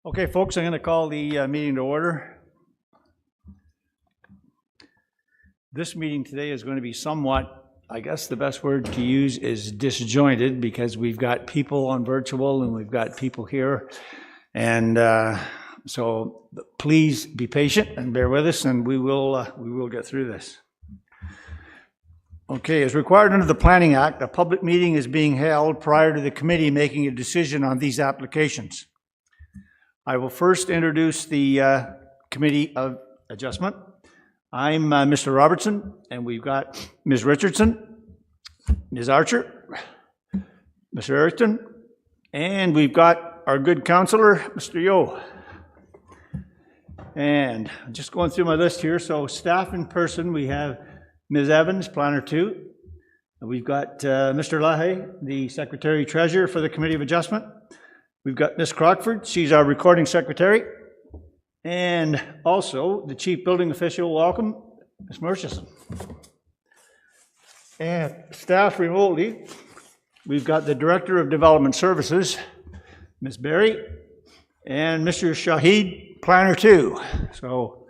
Okay, folks, I'm going to call the meeting to order. This meeting today is going to be somewhat, I guess the best word to use is disjointed, because we've got people on virtual and we've got people here. And so please be patient and bear with us, and we will get through this. Okay, as required under the Planning Act, a public meeting is being held prior to the committee making a decision on these applications. I will first introduce the Committee of Adjustment. I'm Mr. Robertson, and we've got Ms. Richardson, Ms. Archer, Mr. Erickson, and we've got our good counselor, Mr. Yeo. And I'm just going through my list here. So staff in person, we have Ms. Evans, Planner 2. We've got Mr. Lahaye, the Secretary Treasurer for the Committee of Adjustment. We've got Ms. Crockford, she's our recording secretary. And also the Chief Building Official, welcome, Ms. Murchison. And staff remotely, we've got the Director of Development Services, Ms. Berry, and Mr. Shahid, Planner 2. So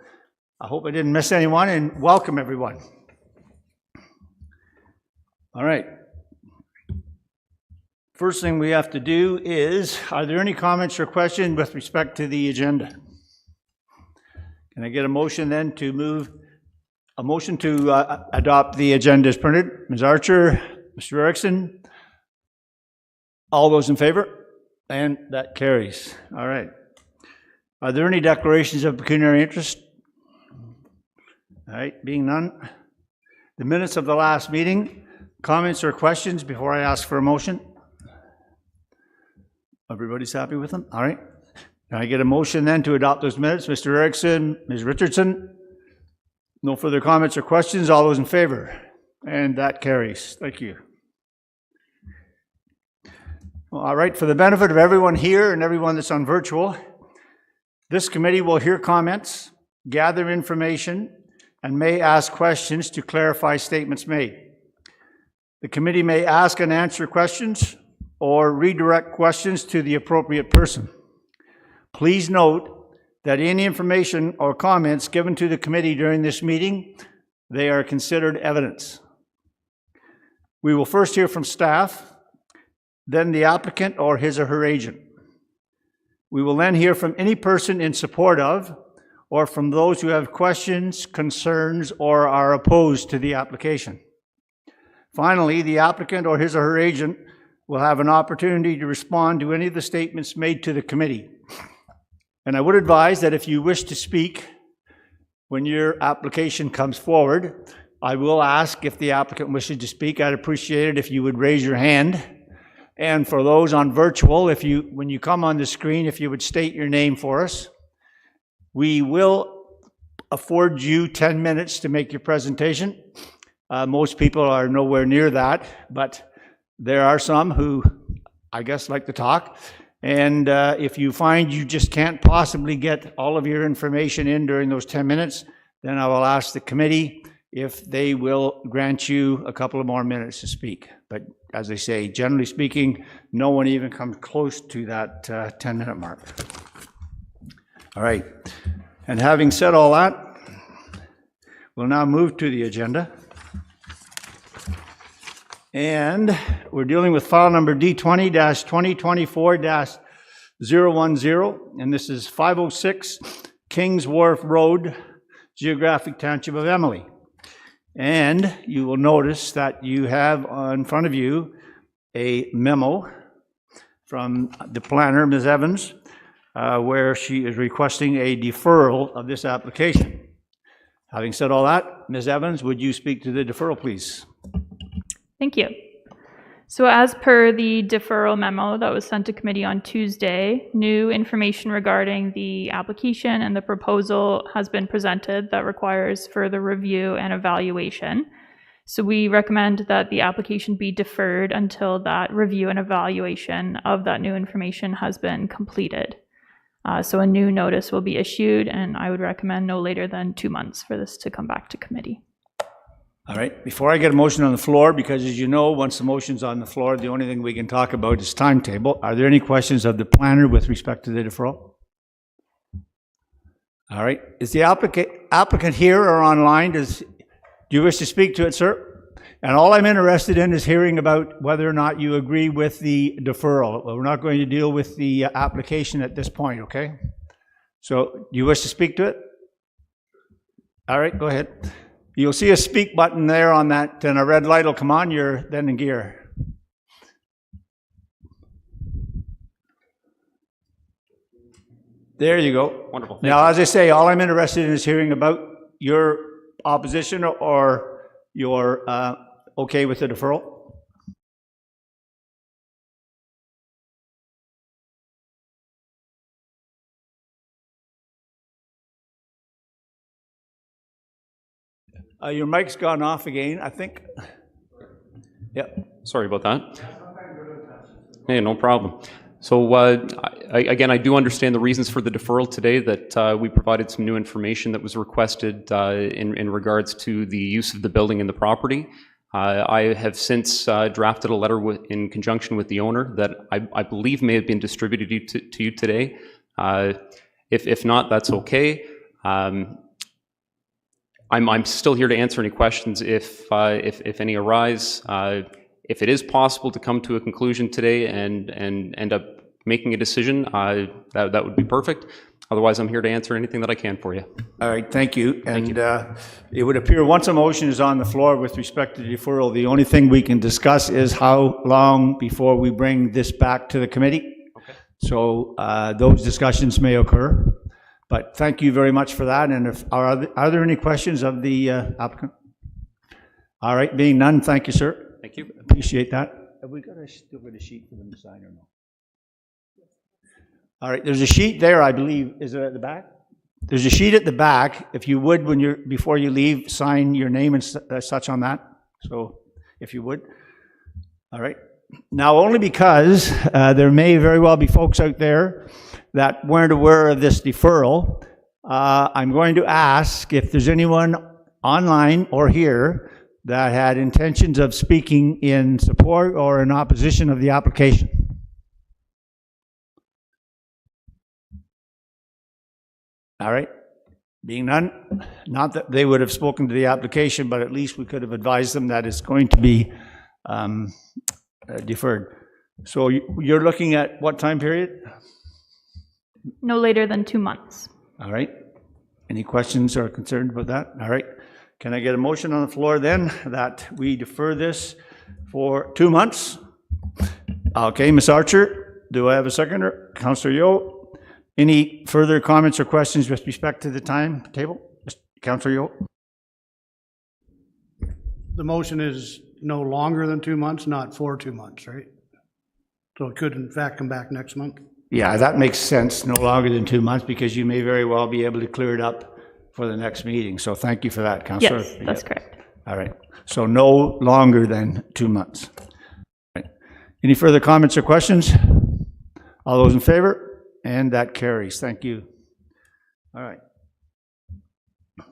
I hope I didn't miss anyone, and welcome everyone. All right. First thing we have to do is, are there any comments or questions with respect to the agenda? Can I get a motion then to move, a motion to adopt the agenda as printed? Ms. Archer, Mr. Erickson, all those in favor? And that carries. All right. Are there any declarations of pecuniary interest? All right, being none. The minutes of the last meeting, comments or questions before I ask for a motion? Everybody's happy with them? All right. Can I get a motion then to adopt those minutes? Mr. Erickson, Ms. Richardson? No further comments or questions? All those in favor? And that carries. Thank you. Well, all right. For the benefit of everyone here and everyone that's on virtual, this committee will hear comments, gather information, and may ask questions to clarify statements made. The committee may ask and answer questions or redirect questions to the appropriate person. Please note that any information or comments given to the committee during this meeting, they are considered evidence. We will first hear from staff, then the applicant or his or her agent. We will then hear from any person in support of, or from those who have questions, concerns, or are opposed to the application. Finally, the applicant or his or her agent will have an opportunity to respond to any of the statements made to the committee. And I would advise that if you wish to speak when your application comes forward, I will ask if the applicant wishes to speak. I'd appreciate it if you would raise your hand. And for those on virtual, when you come on the screen, if you would state your name for us. We will afford you 10 minutes to make your presentation. Most people are nowhere near that, but there are some who, I guess, like to talk. And if you find you just can't possibly get all of your information in during those 10 minutes, then I will ask the committee if they will grant you a couple of more minutes to speak. But as I say, generally speaking, no one even comes close to that 10-minute mark. All right. And having said all that, we'll now move to the agenda. And we're dealing with file number D20-2024-010, and this is 506 Kings Wharf Road, Geographic Township of Emily. And you will notice that you have in front of you a memo from the planner, Ms. Evans, where she is requesting a deferral of this application. Having said all that, Ms. Evans, would you speak to the deferral, please? Thank you. So as per the deferral memo that was sent to committee on Tuesday, new information regarding the application and the proposal has been presented that requires further review and evaluation. So we recommend that the application be deferred until that review and evaluation of that new information has been completed. So a new notice will be issued, and I would recommend no later than 2 months for this to come back to committee. All right, before I get a motion on the floor, because as you know, once the motion's on the floor, the only thing we can talk about is timetable. Are there any questions of the planner with respect to the deferral? All right. Is the applicant here or online? Do you wish to speak to it, sir? And all I'm interested in is hearing about whether or not you agree with the deferral. We're not going to deal with the application at this point, okay? So, do you wish to speak to it? All right, go ahead. You'll see a speak button there on that, and a red light will come on. You're then in gear. There you go. Wonderful. Now, as I say, all I'm interested in is hearing about your opposition or your okay with the deferral. Your mic's gone off again, I think. Yep. Sorry about that. Hey, no problem. So again, I do understand the reasons for the deferral today, that we provided some new information that was requested in regards to the use of the building and the property. I have since drafted a letter in conjunction with the owner that I believe may have been distributed to you today. If not, that's okay. I'm still here to answer any questions if any arise. If it is possible to come to a conclusion today and end up making a decision, that would be perfect. Otherwise, I'm here to answer anything that I can for you. All right, thank you. And it would appear once a motion is on the floor with respect to deferral, the only thing we can discuss is how long before we bring this back to the committee. Okay. So those discussions may occur. But thank you very much for that. And if are there any questions of the applicant? All right, being none, thank you, sir. Thank you. Appreciate that. Have we still got a sheet for them to sign or no? All right, there's a sheet there, I believe. Is it at the back? There's a sheet at the back. If you would, before you leave, sign your name and such on that. So, if you would. All right. Now, only because there may very well be folks out there that weren't aware of this deferral, I'm going to ask if there's anyone online or here that had intentions of speaking in support or in opposition of the application. All right. Being none, not that they would have spoken to the application, but at least we could have advised them that it's going to be deferred. So you're looking at what time period? No later than 2 months. All right. Any questions or concerns about that? All right. Can I get a motion on the floor then that we defer this for 2 months? Okay, Ms. Archer, do I have a seconder? Councillor Yeo. Any further comments or questions with respect to the timetable? Councillor Yeo. The motion is no longer than 2 months, not for 2 months, right? So it could in fact come back next month? Yeah, that makes sense, no longer than 2 months, because you may very well be able to clear it up for the next meeting. So thank you for that, Councillor. Yes, that's correct. All right. So no longer than 2 months. All right. Any further comments or questions? All those in favor? And that carries. Thank you. All right.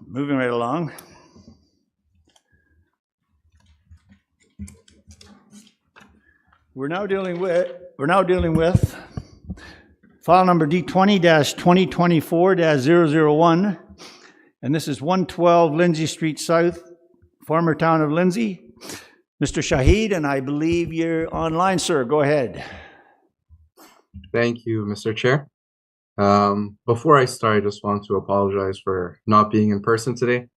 Moving right along. We're now dealing with file number D20-2024-001, and this is 112 Lindsay Street South, former town of Lindsay. Mr. Shahid, and I believe you're online, sir. Go ahead. Thank you, Mr. Chair. Before I start, I just want to apologize for not being in person today.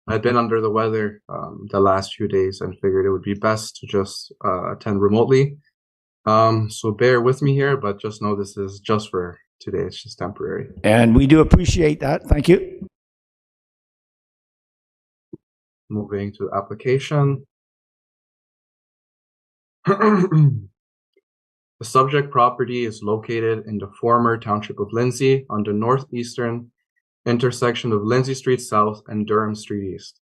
I've been under the weather the last few days and figured it would be best to just attend remotely. So bear with me here, but just know this is just for today. It's just temporary. And we do appreciate that. Thank you. Moving to application. The subject property is located in the former township of Lindsay on the northeastern intersection of Lindsay Street South and Durham Street East.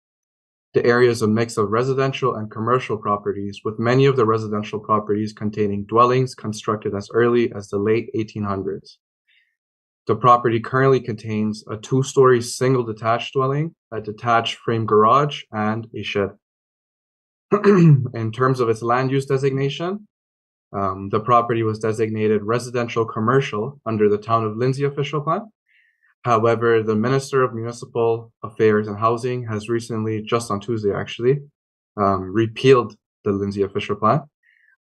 The area is a mix of residential and commercial properties, with many of the residential properties containing dwellings constructed as early as the late 1800s. The property currently contains a 2-story single detached dwelling, a detached frame garage, and a shed. In terms of its land use designation, the property was designated residential commercial under the Town of Lindsay official plan. However, the Minister of Municipal Affairs and Housing has recently, just on Tuesday actually, repealed the Lindsay official plan.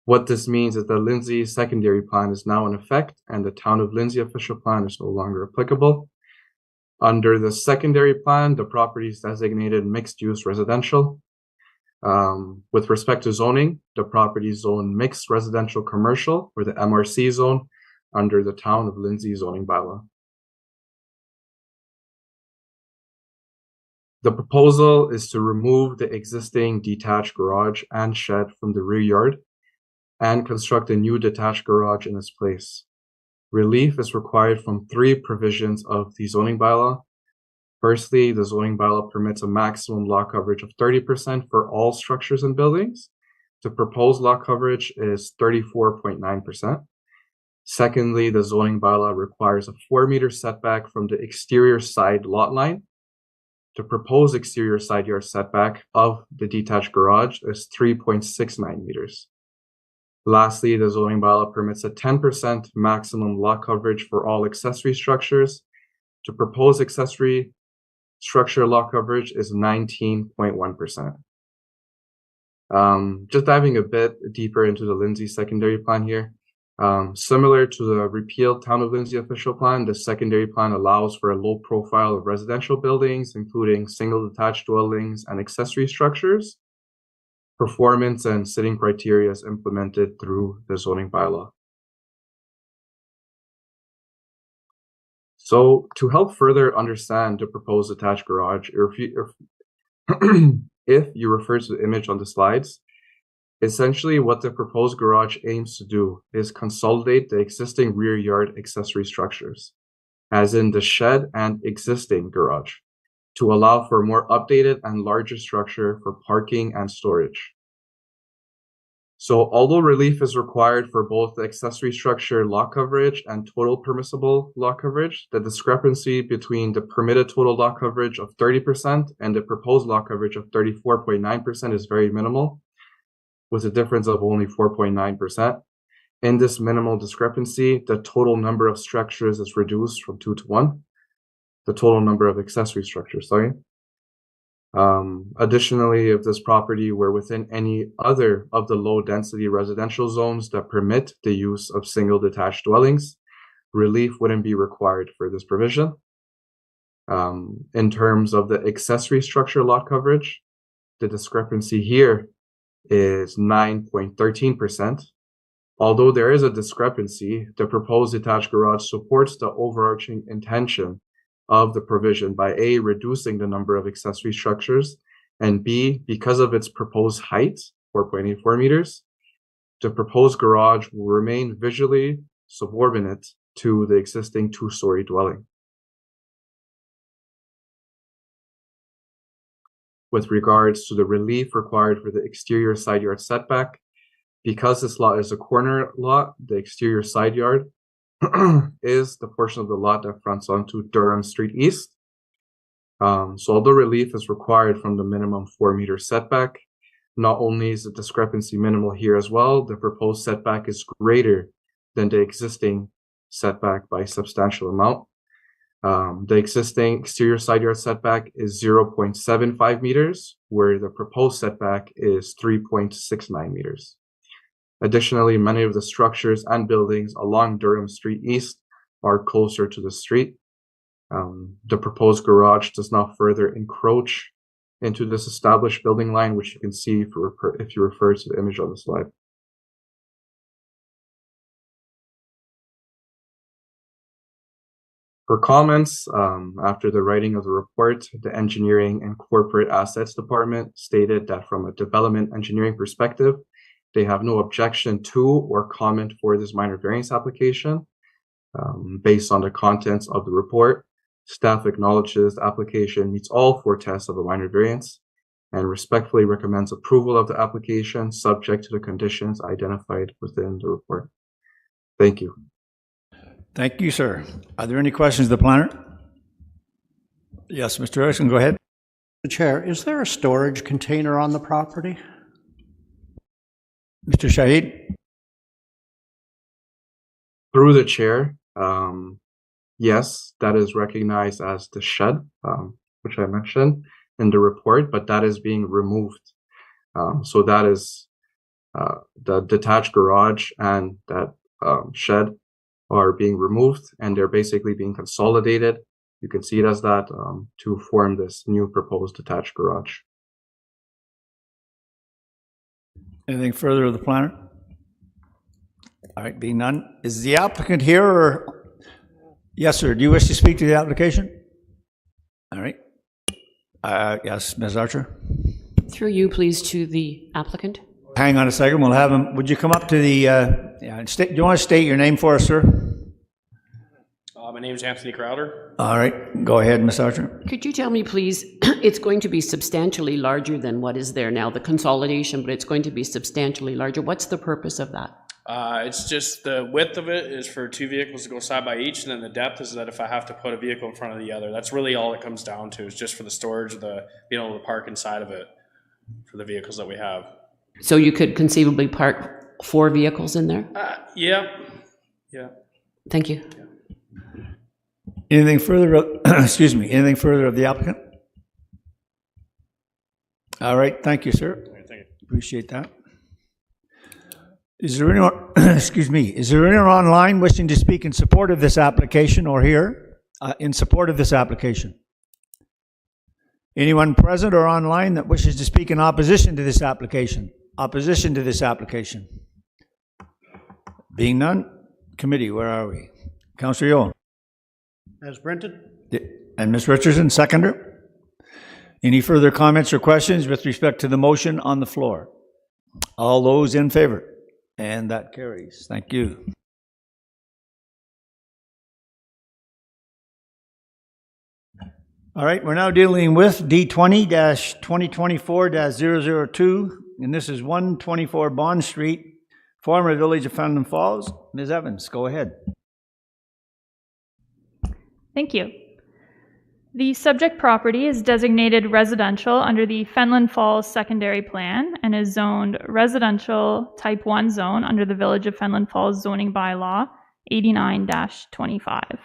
What this means is the Lindsay secondary plan is now in effect and the Town of Lindsay official plan is no longer applicable. Under the secondary plan, the property is designated mixed-use residential. With respect to zoning, the property is zoned mixed residential commercial, or the MRC zone, under the Town of Lindsay zoning bylaw. The proposal is to remove the existing detached garage and shed from the rear yard and construct a new detached garage in its place. Relief is required from 3 provisions of the zoning bylaw. Firstly, the zoning bylaw permits a maximum lot coverage of 30% for all structures and buildings. The proposed lot coverage is 34.9%. Secondly, the zoning bylaw requires a 4-meter setback from the exterior side lot line. The proposed exterior side yard setback of the detached garage is 3.69 meters. Lastly, the zoning bylaw permits a 10% maximum lot coverage for all accessory structures. The proposed accessory structure lot coverage is 19.1%. Just diving a bit deeper into the Lindsay secondary plan here. Similar to the repealed Town of Lindsay official plan, the secondary plan allows for a low profile of residential buildings, including single detached dwellings and accessory structures. Performance and sitting criteria is implemented through the zoning bylaw. So to help further understand the proposed attached garage, if you refer to the image on the slides, essentially what the proposed garage aims to do is consolidate the existing rear yard accessory structures, as in the shed and existing garage, to allow for a more updated and larger structure for parking and storage. So although relief is required for both the accessory structure lot coverage and total permissible lot coverage, the discrepancy between the permitted total lot coverage of 30% and the proposed lot coverage of 34.9% is very minimal, with a difference of only 4.9%. In this minimal discrepancy, the total number of structures is reduced from 2 to 1. The total number of accessory structures, sorry. Additionally, if this property were within any other of the low density residential zones that permit the use of single detached dwellings, relief wouldn't be required for this provision. In terms of the accessory structure lot coverage, the discrepancy here is 9.13%. Although there is a discrepancy, the proposed detached garage supports the overarching intention of the provision by A, reducing the number of accessory structures, and B, because of its proposed height, 4.84 meters, the proposed garage will remain visually subordinate to the existing 2-story dwelling. With regards to the relief required for the exterior side yard setback, because this lot is a corner lot, the exterior side yard is the portion of the lot that fronts onto Durham Street East. So although relief is required from the minimum 4-meter setback, not only is the discrepancy minimal here as well, the proposed setback is greater than the existing setback by a substantial amount. The existing exterior side yard setback is 0.75 meters, where the proposed setback is 3.69 meters. Additionally, many of the structures and buildings along Durham Street East are closer to the street. The proposed garage does not further encroach into this established building line, which you can see if you refer to the image on the slide. For comments, after the writing of the report, the Engineering and Corporate Assets Department stated that from a development engineering perspective, they have no objection to or comment for this minor variance application. Based on the contents of the report, staff acknowledges the application meets all 4 tests of a minor variance and respectfully recommends approval of the application subject to the conditions identified within the report. Thank you. Thank you, sir. Are there any questions of the planner? Yes, Mr. Erickson, go ahead. Mr. Chair, is there a storage container on the property? Mr. Shahid? Through the chair, yes, that is recognized as the shed, which I mentioned in the report, but that is being removed. So that is the detached garage and that shed are being removed, and they're basically being consolidated. You can see it as that to form this new proposed detached garage. Anything further of the planner? All right, being none, is the applicant here or? Yes, sir. Do you wish to speak to the application? All right. Yes, Ms. Archer? Through you, please, to the applicant. Hang on a second, we'll have him, would you come up to the, do you want to state your name for us, sir? My name's Anthony Crowder. All right, go ahead, Ms. Archer. Could you tell me, please, it's going to be substantially larger than what is there now, the consolidation, but it's going to be substantially larger. What's the purpose of that? It's just the width of it is for two vehicles to go side by each, and then the depth is that if I have to put a vehicle in front of the other, that's really all it comes down to. It's just for the storage of the being able to park inside of it for the vehicles that we have. So you could conceivably park 4 vehicles in there? Yeah. Thank you. Anything further, excuse me, anything further of the applicant? All right, thank you, sir. Thank you. Appreciate that. Is there anyone, excuse me, is there anyone online wishing to speak in support of this application or here in support of this application? Anyone present or online that wishes to speak in opposition to this application? Opposition to this application? Being none, committee, where are we? Councillor Young. As printed? And Ms. Richardson, seconder. Any further comments or questions with respect to the motion on the floor? All those in favor? And that carries. Thank you. All right, we're now dealing with D20-2024-002, and this is 124 Bond Street, former Village of Fenelon Falls. Ms. Evans, go ahead. Thank you. The subject property is designated residential under the Fenelon Falls Secondary Plan and is zoned residential Type 1 zone under the Village of Fenelon Falls zoning bylaw 89-25.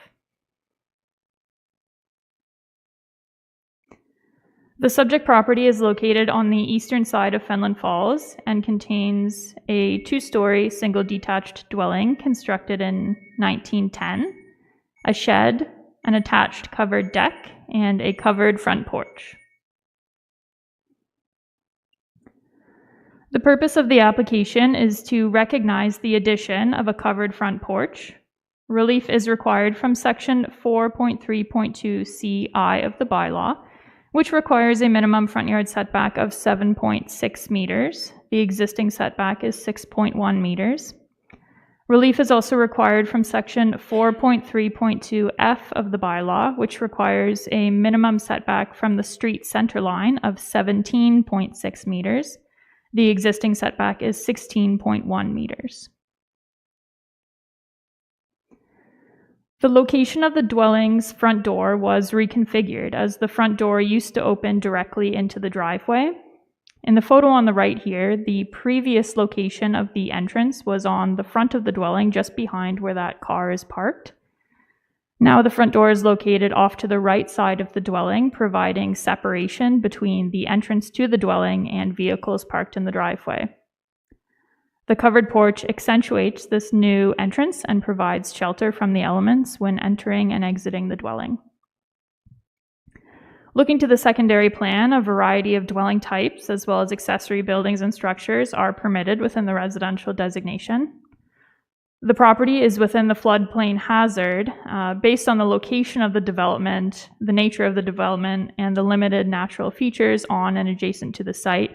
The subject property is located on the eastern side of Fenelon Falls and contains a 2-story single detached dwelling constructed in 1910, a shed, an attached covered deck, and a covered front porch. The purpose of the application is to recognize the addition of a covered front porch. Relief is required from section 4.3.2 CI of the bylaw, which requires a minimum front yard setback of 7.6 meters. The existing setback is 6.1 meters. Relief is also required from section 4.3.2F of the bylaw, which requires a minimum setback from the street center line of 17.6 meters. The existing setback is 16.1 meters. The location of the dwelling's front door was reconfigured as the front door used to open directly into the driveway. In the photo on the right here, the previous location of the entrance was on the front of the dwelling, just behind where that car is parked. Now the front door is located off to the right side of the dwelling, providing separation between the entrance to the dwelling and vehicles parked in the driveway. The covered porch accentuates this new entrance and provides shelter from the elements when entering and exiting the dwelling. Looking to the secondary plan, a variety of dwelling types as well as accessory buildings and structures are permitted within the residential designation. The property is within the floodplain hazard based on the location of the development, the nature of the development, and the limited natural features on and adjacent to the site.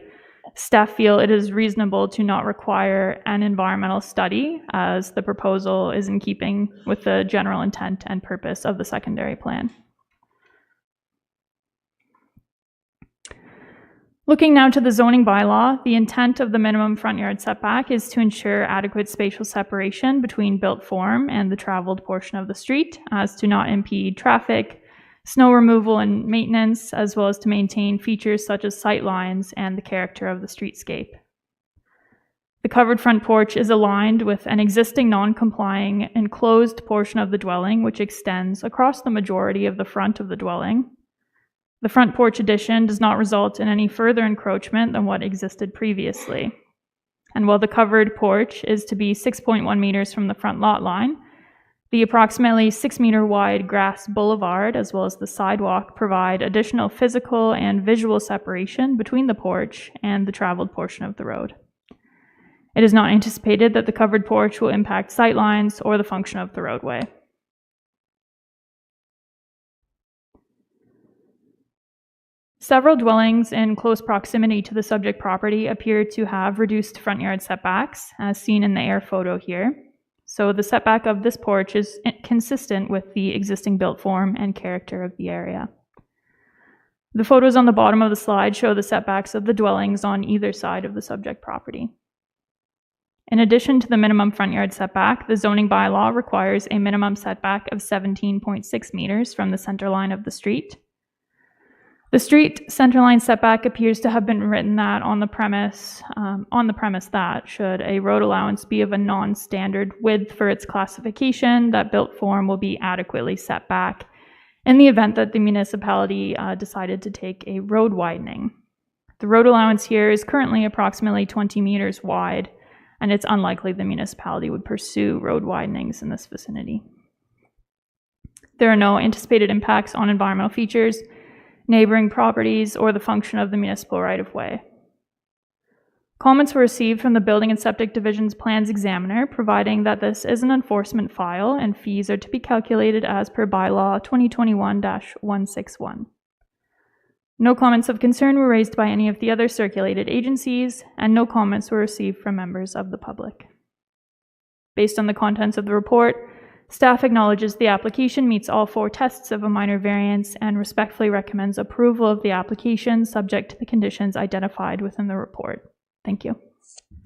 Staff feel it is reasonable to not require an environmental study, as the proposal is in keeping with the general intent and purpose of the secondary plan. Looking now to the zoning bylaw, the intent of the minimum front yard setback is to ensure adequate spatial separation between built form and the traveled portion of the street, as to not impede traffic, snow removal and maintenance, as well as to maintain features such as sight lines and the character of the streetscape. The covered front porch is aligned with an existing non-complying enclosed portion of the dwelling, which extends across the majority of the front of the dwelling. The front porch addition does not result in any further encroachment than what existed previously. And while the covered porch is to be 6.1 meters from the front lot line, the approximately 6-meter wide grass boulevard, as well as the sidewalk, provide additional physical and visual separation between the porch and the traveled portion of the road. It is not anticipated that the covered porch will impact sightlines or the function of the roadway. Several dwellings in close proximity to the subject property appear to have reduced front yard setbacks, as seen in the air photo here. So the setback of this porch is consistent with the existing built form and character of the area. The photos on the bottom of the slide show the setbacks of the dwellings on either side of the subject property. In addition to the minimum front yard setback, the zoning bylaw requires a minimum setback of 17.6 meters from the center line of the street. The street centerline setback appears to have been written that on the premise that should a road allowance be of a non-standard width for its classification, that built form will be adequately set back in the event that the municipality decided to take a road widening. The road allowance here is currently approximately 20 meters wide, and it's unlikely the municipality would pursue road widenings in this vicinity. There are no anticipated impacts on environmental features, neighboring properties, or the function of the municipal right-of-way. Comments were received from the Building and Septic Division's plans examiner, providing that this is an enforcement file and fees are to be calculated as per bylaw 2021-161. No comments of concern were raised by any of the other circulated agencies, and no comments were received from members of the public. Based on the contents of the report, staff acknowledges the application meets all 4 tests of a minor variance and respectfully recommends approval of the application subject to the conditions identified within the report. Thank you.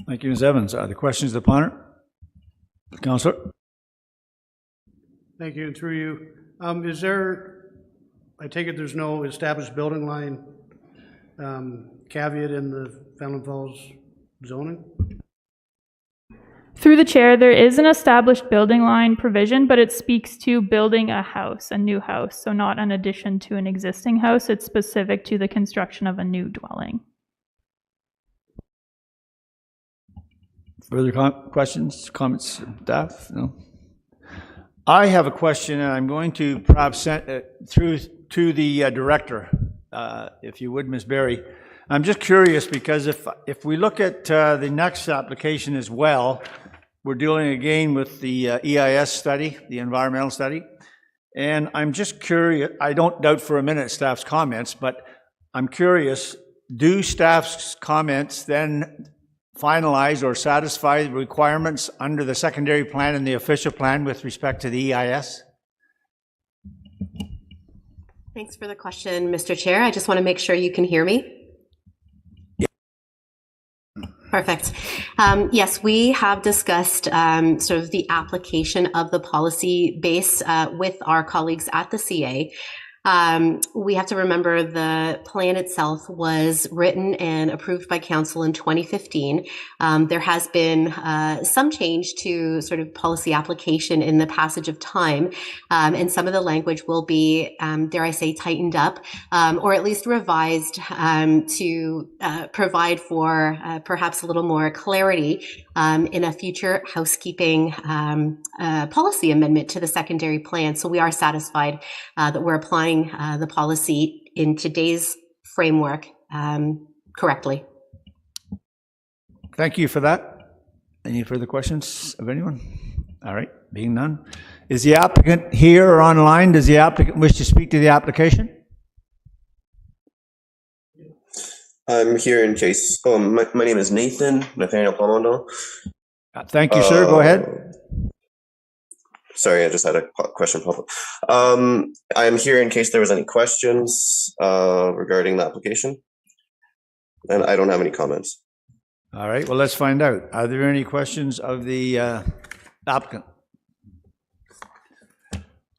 Thank you, Ms. Evans. Are there questions of the planner? Councillor? Thank you, and through you. Is there, I take it there's no established building line caveat in the Fenelon Falls zoning? Through the chair, there is an established building line provision, but it speaks to building a house, a new house, so not an addition to an existing house. It's specific to the construction of a new dwelling. Further questions, comments, staff? No? I have a question, and I'm going to perhaps send it through to the director, if you would, Ms. Berry. I'm just curious because if we look at the next application as well, we're dealing again with the EIS study, the environmental study. And I'm just curious, I don't doubt for a minute staff's comments, but I'm curious, do staff's comments then finalize or satisfy the requirements under the secondary plan and the official plan with respect to the EIS? Thanks for the question, Mr. Chair. I just want to make sure you can hear me. Perfect. Yes, we have discussed sort of the application of the policy base with our colleagues at the CA. We have to remember the plan itself was written and approved by council in 2015. There has been some change to sort of policy application in the passage of time, and some of the language will be, dare I say, tightened up, or at least revised to provide for perhaps a little more clarity in a future housekeeping policy amendment to the secondary plan. So we are satisfied that we're applying the policy in today's framework correctly. Thank you for that. Any further questions of anyone? All right, being none. Is the applicant here or online? Does the applicant wish to speak to the application? I'm here in case. Oh, my name is Nathan Nathaniel Palmondo. Thank you, sir. Go ahead. Sorry, I just had a question pop up. I'm here in case there was any questions regarding the application, and I don't have any comments. All right, well, let's find out. Are there any questions of the applicant?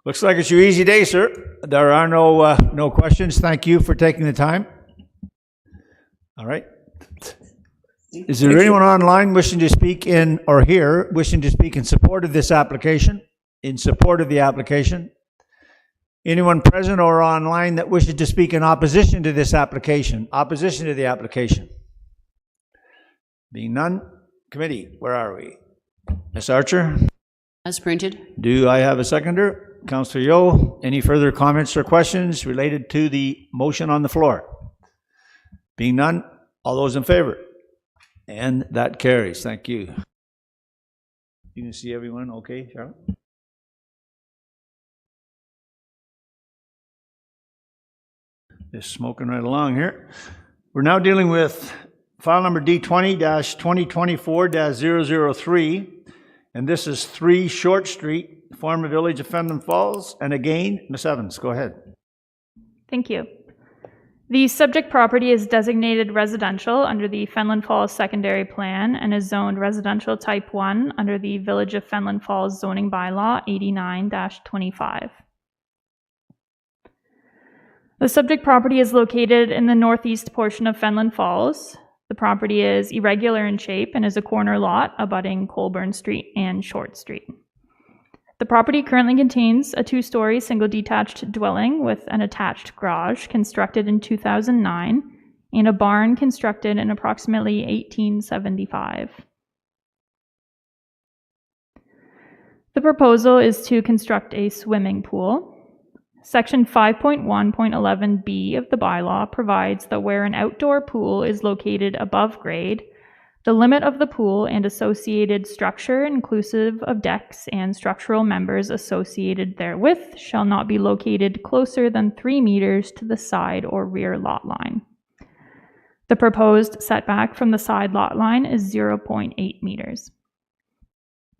Looks like it's your easy day, sir. There are no questions. Thank you for taking the time. All right. Is there anyone online wishing to speak in, or here, wishing to speak in support of this application? In support of the application? Anyone present or online that wishes to speak in opposition to this application? Opposition to the application? Being none, committee, where are we? Ms. Archer? As printed. Do I have a seconder? Councillor Yeo, any further comments or questions related to the motion on the floor? Being none, all those in favor? And that carries. Thank you. You can see everyone okay, Charlotte? Just smoking right along here. We're now dealing with file number D20-2024-003, and this is 3 Short Street, former village of Fenelon Falls. And again, Ms. Evans, go ahead. Thank you. The subject property is designated residential under the Fenelon Falls Secondary Plan and is zoned residential type 1 under the Village of Fenelon Falls zoning bylaw 89-25. The subject property is located in the northeast portion of Fenelon Falls. The property is irregular in shape and is a corner lot abutting Colburn Street and Short Street. The property currently contains a 2-story single detached dwelling with an attached garage constructed in 2009 and a barn constructed in approximately 1875. The proposal is to construct a swimming pool. Section 5.1.11b of the bylaw provides that where an outdoor pool is located above grade, the limit of the pool and associated structure, inclusive of decks and structural members associated therewith, shall not be located closer than 3 meters to the side or rear lot line. The proposed setback from the side lot line is 0.8 meters.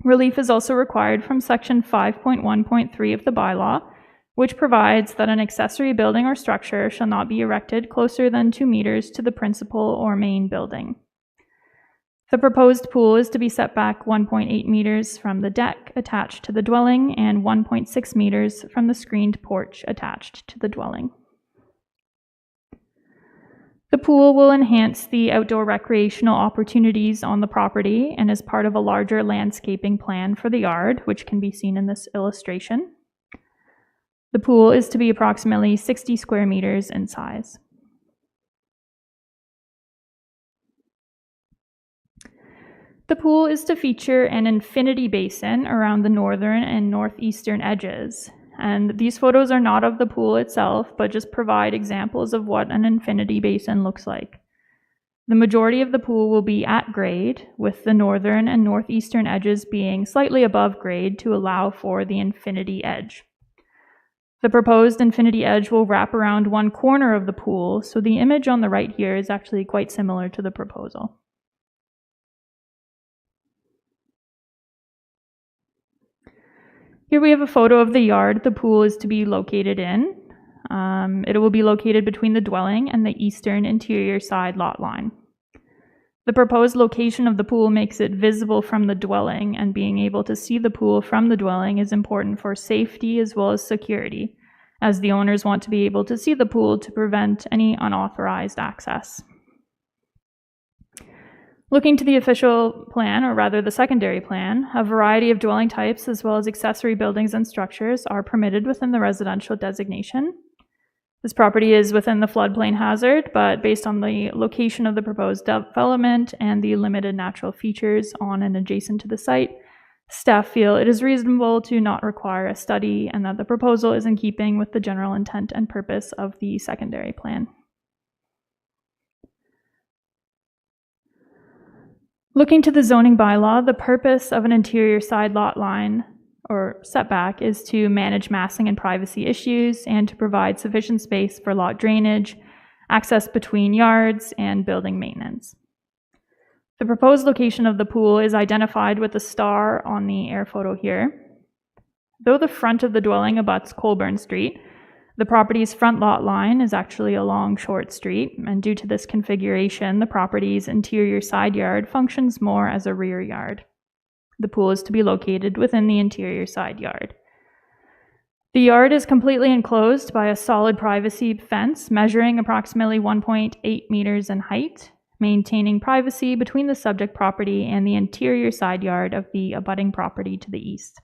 Relief is also required from Section 5.1.3 of the bylaw, which provides that an accessory building or structure shall not be erected closer than 2 meters to the principal or main building. The proposed pool is to be set back 1.8 meters from the deck attached to the dwelling and 1.6 meters from the screened porch attached to the dwelling. The pool will enhance the outdoor recreational opportunities on the property and is part of a larger landscaping plan for the yard, which can be seen in this illustration. The pool is to be approximately 60 square meters in size. The pool is to feature an infinity basin around the northern and northeastern edges. And these photos are not of the pool itself, but just provide examples of what an infinity basin looks like. The majority of the pool will be at grade, with the northern and northeastern edges being slightly above grade to allow for the infinity edge. The proposed infinity edge will wrap around one corner of the pool, so the image on the right here is actually quite similar to the proposal. Here we have a photo of the yard the pool is to be located in. It will be located between the dwelling and the eastern interior side lot line. The proposed location of the pool makes it visible from the dwelling, and being able to see the pool from the dwelling is important for safety as well as security, as the owners want to be able to see the pool to prevent any unauthorized access. Looking to the official plan, or rather the secondary plan, a variety of dwelling types as well as accessory buildings and structures are permitted within the residential designation. This property is within the floodplain hazard, but based on the location of the proposed development and the limited natural features on and adjacent to the site, staff feel it is reasonable to not require a study and that the proposal is in keeping with the general intent and purpose of the secondary plan. Looking to the zoning bylaw, the purpose of an interior side lot line or setback is to manage massing and privacy issues and to provide sufficient space for lot drainage, access between yards, and building maintenance. The proposed location of the pool is identified with a star on the air photo here. Though the front of the dwelling abuts Colburn Street, the property's front lot line is actually along Short Street, and due to this configuration, the property's interior side yard functions more as a rear yard. The pool is to be located within the interior side yard. The yard is completely enclosed by a solid privacy fence measuring approximately 1.8 meters in height, maintaining privacy between the subject property and the interior side yard of the abutting property to the east.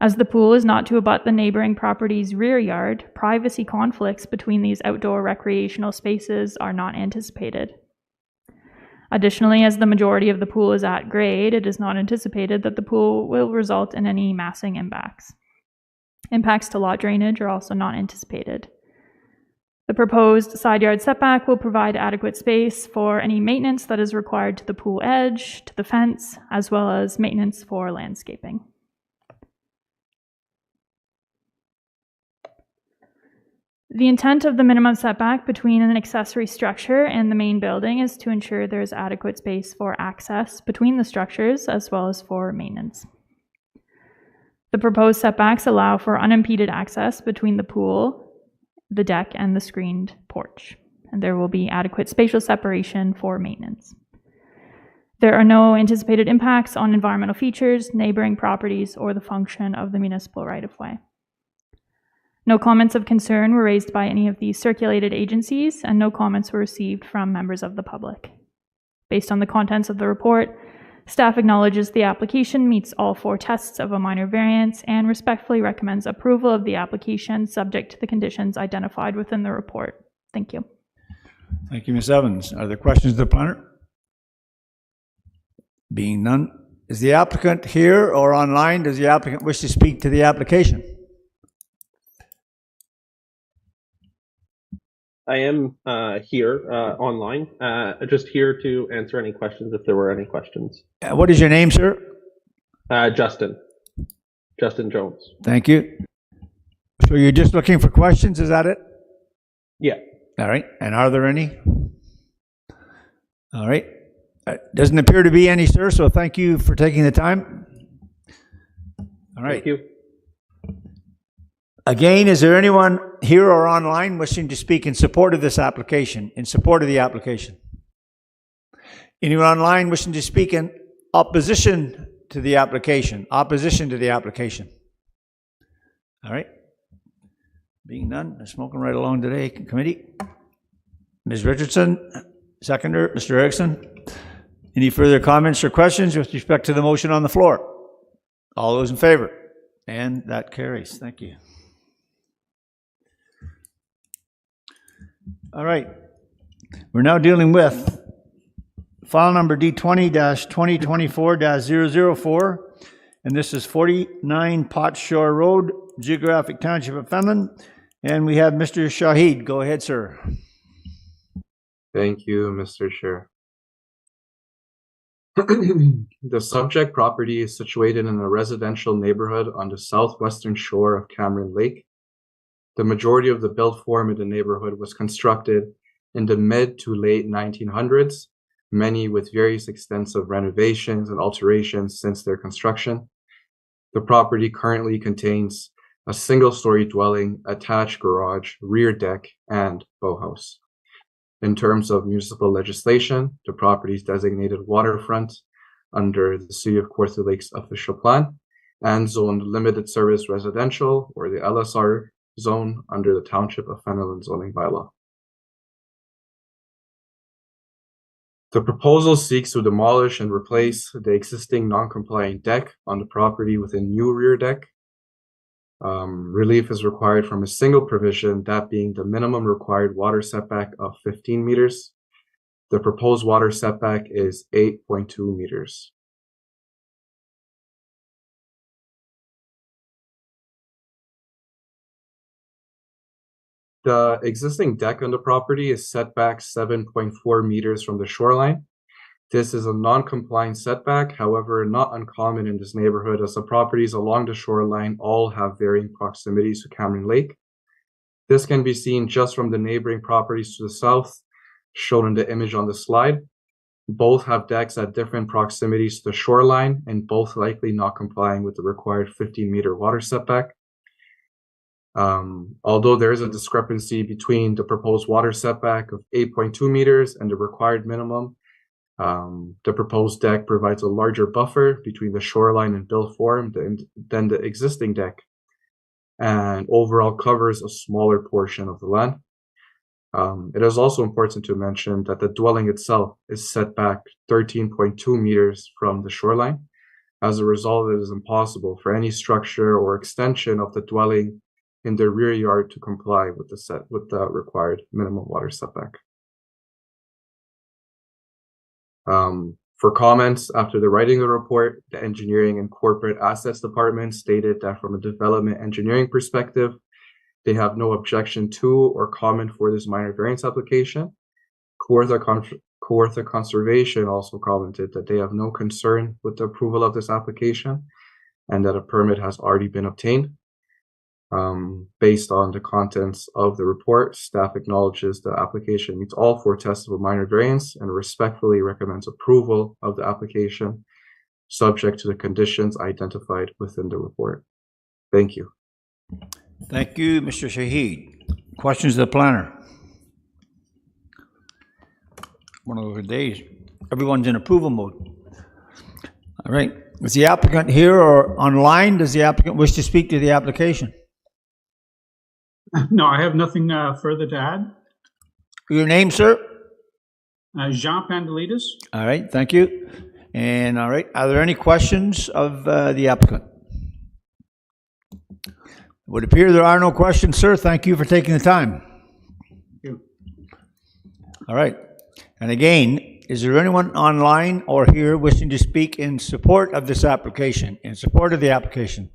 As the pool is not to abut the neighboring property's rear yard, privacy conflicts between these outdoor recreational spaces are not anticipated. Additionally, as the majority of the pool is at grade, it is not anticipated that the pool will result in any massing impacts. Impacts to lot drainage are also not anticipated. The proposed side yard setback will provide adequate space for any maintenance that is required to the pool edge, to the fence, as well as maintenance for landscaping. The intent of the minimum setback between an accessory structure and the main building is to ensure there is adequate space for access between the structures as well as for maintenance. The proposed setbacks allow for unimpeded access between the pool, the deck, and the screened porch, and there will be adequate spatial separation for maintenance. There are no anticipated impacts on environmental features, neighboring properties, or the function of the municipal right-of-way. No comments of concern were raised by any of the circulated agencies, and no comments were received from members of the public. Based on the contents of the report, staff acknowledges the application meets all 4 tests of a minor variance and respectfully recommends approval of the application subject to the conditions identified within the report. Thank you. Thank you, Ms. Evans. Are there questions of the planner? Being none, is the applicant here or online? Does the applicant wish to speak to the application? I am here online, just here to answer any questions if there were any questions. What is your name, sir? Justin Jones. Thank you. So you're just looking for questions, is that it? Yeah. All right, and are there any? All right. Doesn't appear to be any, sir, so thank you for taking the time. All right. Thank you. Again, is there anyone here or online wishing to speak in support of this application, in support of the application? Anyone online wishing to speak in opposition to the application? Opposition to the application? All right. Being none, I'm smoking right along today, committee. Ms. Richardson, seconder, Mr. Erickson. Any further comments or questions with respect to the motion on the floor? All those in favor? And that carries. Thank you. All right. We're now dealing with file number D20-2024-004, and this is 49 Potts Shore Road, Geographic Township of Fenelon, and we have Mr. Shahid. Go ahead, sir. Thank you, Mr. Chair. The subject property is situated in a residential neighborhood on the southwestern shore of Cameron Lake. The majority of the built form in the neighborhood was constructed in the mid to late 1900s, many with various extensive renovations and alterations since their construction. The property currently contains a single-story dwelling, attached garage, rear deck, and boathouse. In terms of municipal legislation, the property is designated waterfront under the City of Kawartha Lake's official plan and zoned limited service residential, or the LSR zone, under the Township of Fenelon zoning bylaw. The proposal seeks to demolish and replace the existing non-compliant deck on the property with a new rear deck. Relief is required from a single provision, that being the minimum required water setback of 15 meters. The proposed water setback is 8.2 meters. The existing deck on the property is set back 7.4 meters from the shoreline. This is a non-compliant setback, however, not uncommon in this neighborhood, as the properties along the shoreline all have varying proximities to Cameron Lake. This can be seen just from the neighboring properties to the south, shown in the image on the slide. Both have decks at different proximities to the shoreline, and both likely not complying with the required 15-meter water setback. Although there is a discrepancy between the proposed water setback of 8.2 meters and the required minimum, the proposed deck provides a larger buffer between the shoreline and built form than the existing deck, and overall covers a smaller portion of the land. It is also important to mention that the dwelling itself is set back 13.2 meters from the shoreline. As a result, it is impossible for any structure or extension of the dwelling in the rear yard to comply with the required minimum water setback. For comments after the writing of the report, the Engineering and Corporate Assets Department stated that from a development engineering perspective, they have no objection to or comment for this minor variance application. Kawartha Conservation also commented that they have no concern with the approval of this application and that a permit has already been obtained. Based on the contents of the report, staff acknowledges the application meets all 4 tests of a minor variance and respectfully recommends approval of the application subject to the conditions identified within the report. Thank you. Thank you, Mr. Shahid. Questions of the planner? One of those days. Everyone's in approval mode. All right. Is the applicant here or online? Does the applicant wish to speak to the application? No, I have nothing further to add. Your name, sir? Jean Pandelides. All right, thank you. And all right, are there any questions of the applicant? It would appear there are no questions, sir. Thank you for taking the time. Thank you. All right. And again, is there anyone online or here wishing to speak in support of this application, in support of the application?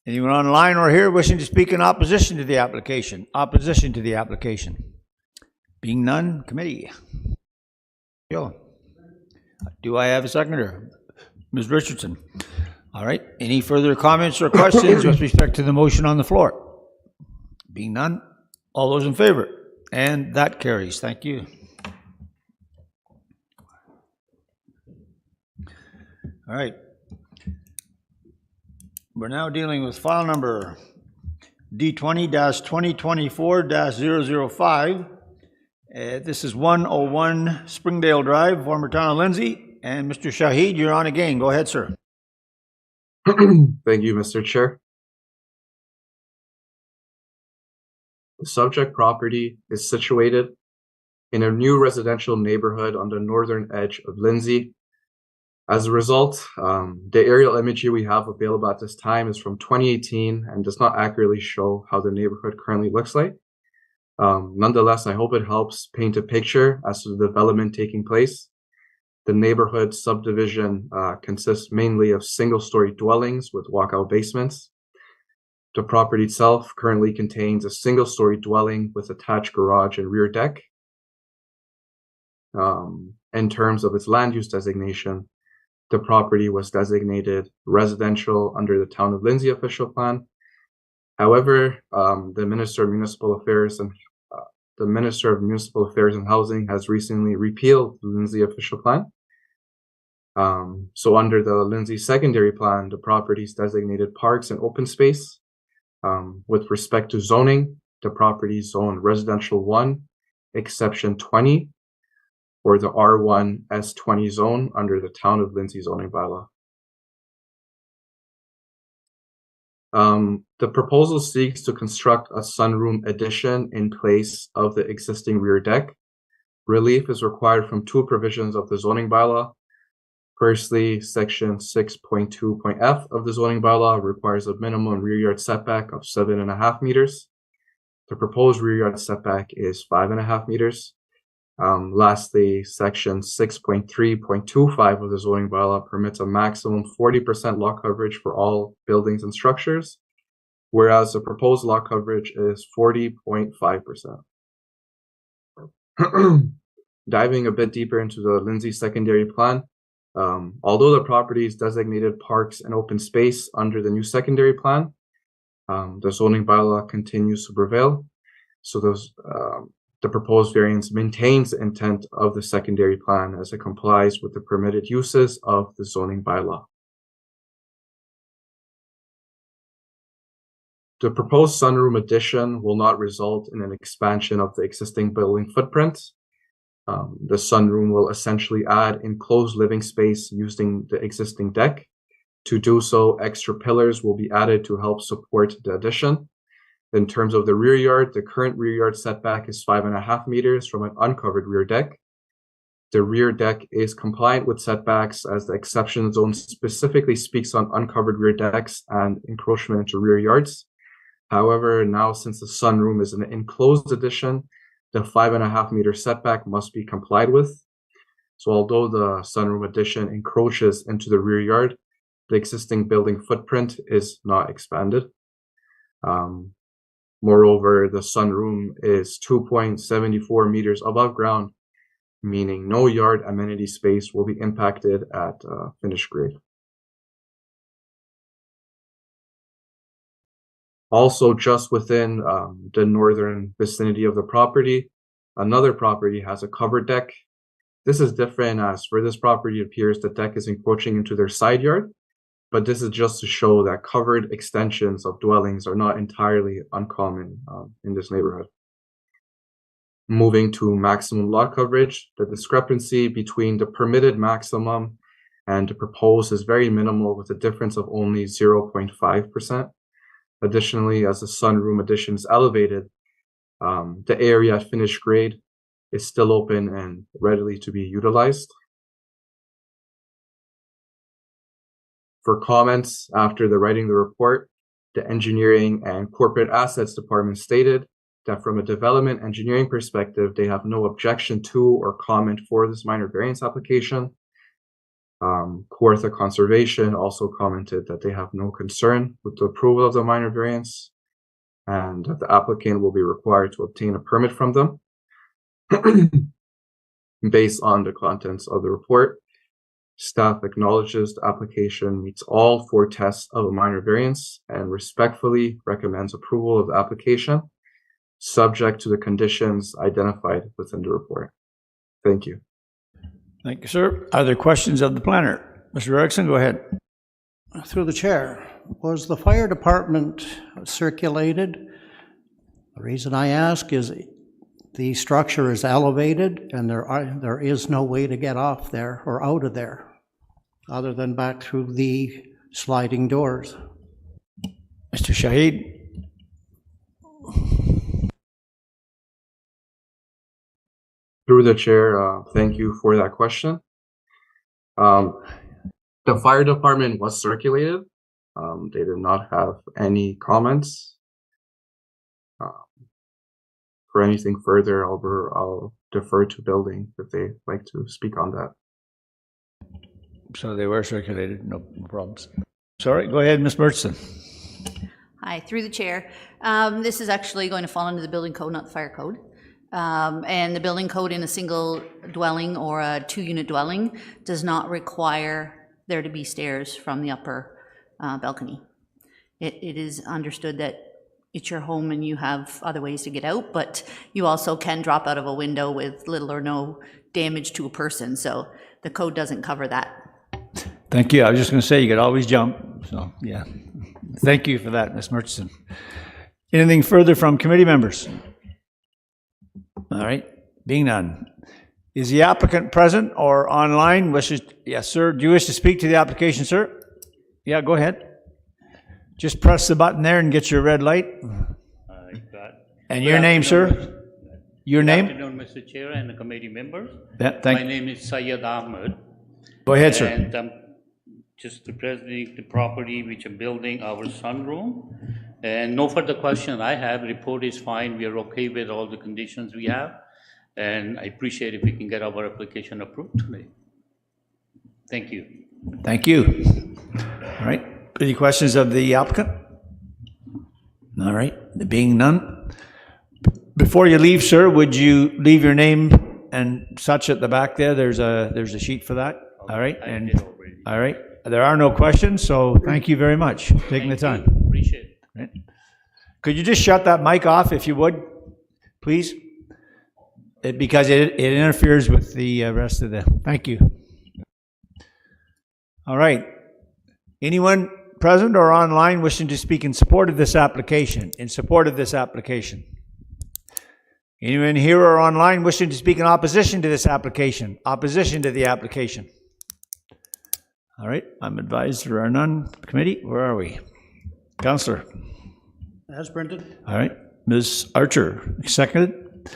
Anyone online or here wishing to speak in opposition to the application? Opposition to the application? Being none, committee. Do I have a seconder? Ms. Richardson. All right. Any further comments or questions with respect to the motion on the floor? Being none, all those in favor? And that carries. Thank you. All right. We're now dealing with file number D20-2024-005. This is 101 Springdale Drive, former town of Lindsay. And Mr. Shahid, you're on again. Go ahead, sir. Thank you, Mr. Chair. The subject property is situated in a new residential neighborhood on the northern edge of Lindsay. As a result, the aerial imagery we have available at this time is from 2018 and does not accurately show how the neighborhood currently looks like. Nonetheless, I hope it helps paint a picture as to the development taking place. The neighborhood subdivision consists mainly of single-story dwellings with walkout basements. The property itself currently contains a single-story dwelling with attached garage and rear deck. In terms of its land use designation, the property was designated residential under the Town of Lindsay official plan. However, the Minister of Municipal Affairs and Housing has recently repealed the Lindsay official plan. So under the Lindsay secondary plan, the property is designated parks and open space. With respect to zoning, the property is zoned residential 1, exception 20, or the R1 S20 zone under the Town of Lindsay zoning bylaw. The proposal seeks to construct a sunroom addition in place of the existing rear deck. Relief is required from 2 provisions of the zoning bylaw. Firstly, section 6.2.f of the zoning bylaw requires a minimum rear yard setback of 7.5 meters. The proposed rear yard setback is 5.5 meters. Lastly, section 6.3.25 of the zoning bylaw permits a maximum 40% lot coverage for all buildings and structures, whereas the proposed lot coverage is 40.5%. Diving a bit deeper into the Lindsay secondary plan, although the property is designated parks and open space under the new secondary plan, the zoning bylaw continues to prevail. So the proposed variance maintains the intent of the secondary plan as it complies with the permitted uses of the zoning bylaw. The proposed sunroom addition will not result in an expansion of the existing building footprint. The sunroom will essentially add enclosed living space using the existing deck. To do so, extra pillars will be added to help support the addition. In terms of the rear yard, the current rear yard setback is 5.5 meters from an uncovered rear deck. The rear deck is compliant with setbacks as the exception zone specifically speaks on uncovered rear decks and encroachment into rear yards. However, now since the sunroom is an enclosed addition, the 5.5 meter setback must be complied with. So although the sunroom addition encroaches into the rear yard, the existing building footprint is not expanded. Moreover, the sunroom is 2.74 meters above ground, meaning no yard amenity space will be impacted at finished grade. Also, just within the northern vicinity of the property, another property has a covered deck. This is different as for this property, it appears the deck is encroaching into their side yard, but this is just to show that covered extensions of dwellings are not entirely uncommon in this neighborhood. Moving to maximum lot coverage, the discrepancy between the permitted maximum and the proposed is very minimal with a difference of only 0.5%. Additionally, as the sunroom addition is elevated, the area at finished grade is still open and readily to be utilized. For comments after the writing the report, the Engineering and Corporate Assets Department stated that from a development engineering perspective, they have no objection to or comment for this minor variance application. Kawartha Conservation also commented that they have no concern with the approval of the minor variance and that the applicant will be required to obtain a permit from them. Based on the contents of the report, staff acknowledges the application meets all 4 tests of a minor variance and respectfully recommends approval of the application, subject to the conditions identified within the report. Thank you. Thank you, sir. Are there questions of the planner? Mr. Erickson, go ahead. Through the chair, was the fire department circulated? The reason I ask is the structure is elevated and there is no way to get off there or out of there other than back through the sliding doors. Mr. Shahid? Through the chair, thank you for that question. The fire department was circulated. They did not have any comments. For anything further, I'll defer to building if they'd like to speak on that. So they were circulated, no problems. Sorry, go ahead, Ms. Murchison. Hi, through the chair. This is actually going to fall under the building code, not the fire code. And the building code in a single dwelling or a 2-unit dwelling does not require there to be stairs from the upper balcony. It is understood that it's your home and you have other ways to get out, but you also can drop out of a window with little or no damage to a person. So the code doesn't cover that. Thank you. I was just going to say you could always jump. So, yeah. Thank you for that, Ms. Murchison. Anything further from committee members? All right. Being none. Is the applicant present or online? Yes, sir. Do you wish to speak to the application, sir? Yeah, go ahead. Just press the button there and get your red light. And your name, sir? Your name? Good afternoon, Mr. Chair and the committee members. Yeah, My name is Syed Ahmed. Go ahead, sir. And I'm just representing the property which I'm building our sunroom. And no further question I have. Report is fine. We are okay with all the conditions we have. And I appreciate if we can get our application approved today. Thank you. Thank you. All right. Any questions of the applicant? All right. There being none. Before you leave, sir, would you leave your name and such at the back there? There's a sheet for that. All right. And all right. There are no questions, so thank you very much for taking the time. Appreciate it. Right. Could you just shut that mic off if you would, please? Because it interferes with the rest of the, thank you. All right. Anyone present or online wishing to speak in support of this application? In support of this application? Anyone here or online wishing to speak in opposition to this application? Opposition to the application? All right. I'm advised there are none. Committee, where are we? Councillor. As printed. All right, Ms. Archer, seconded.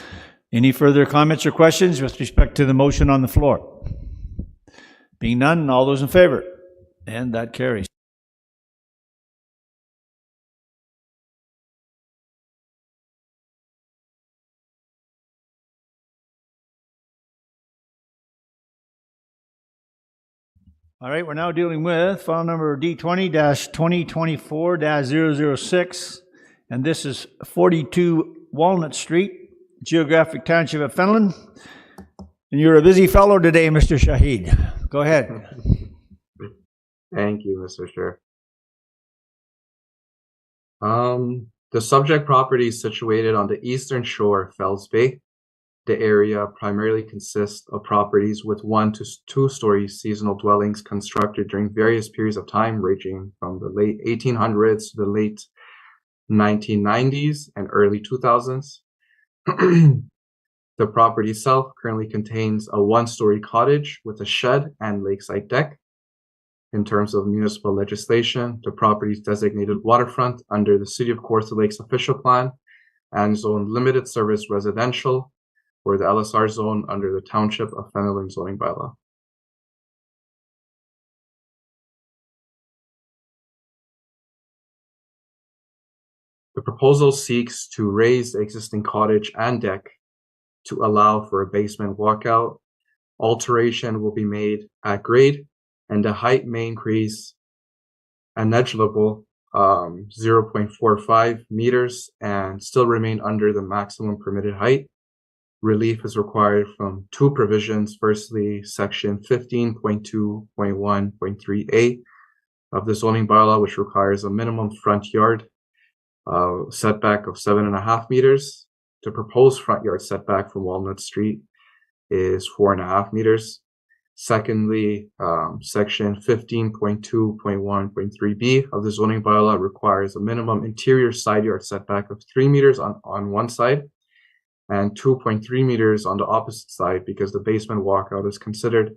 Any further comments or questions with respect to the motion on the floor? Being none, all those in favor? And that carries. All right, we're now dealing with file number D20-2024-006, and this is 42 Walnut Street, Geographic Township of Fenelon. And you're a busy fellow today, Mr. Shahid. Go ahead. Thank you, Mr. Chair. The subject property is situated on the eastern shore of Fells Bay. The area primarily consists of properties with 1 to 2-story seasonal dwellings constructed during various periods of time, ranging from the late 1800s to the late 1990s and early 2000s. The property itself currently contains a 1-story cottage with a shed and lakeside deck. In terms of municipal legislation, the property is designated waterfront under the City of Kawartha Lakes official plan and zoned limited service residential, or the LSR zone, under the Township of Fenelon zoning bylaw. The proposal seeks to raise the existing cottage and deck to allow for a basement walkout. Alteration will be made at grade, and the height may increase a negligible 0.45 meters and still remain under the maximum permitted height. Relief is required from 2 provisions. Firstly, section 15.2.1.3a of the zoning bylaw, which requires a minimum front yard setback of 7.5 meters. The proposed front yard setback from Walnut Street is 4.5 meters. Secondly, section 15.2.1.3b of the zoning bylaw requires a minimum interior side yard setback of 3 meters on one side and 2.3 meters on the opposite side, because the basement walkout is considered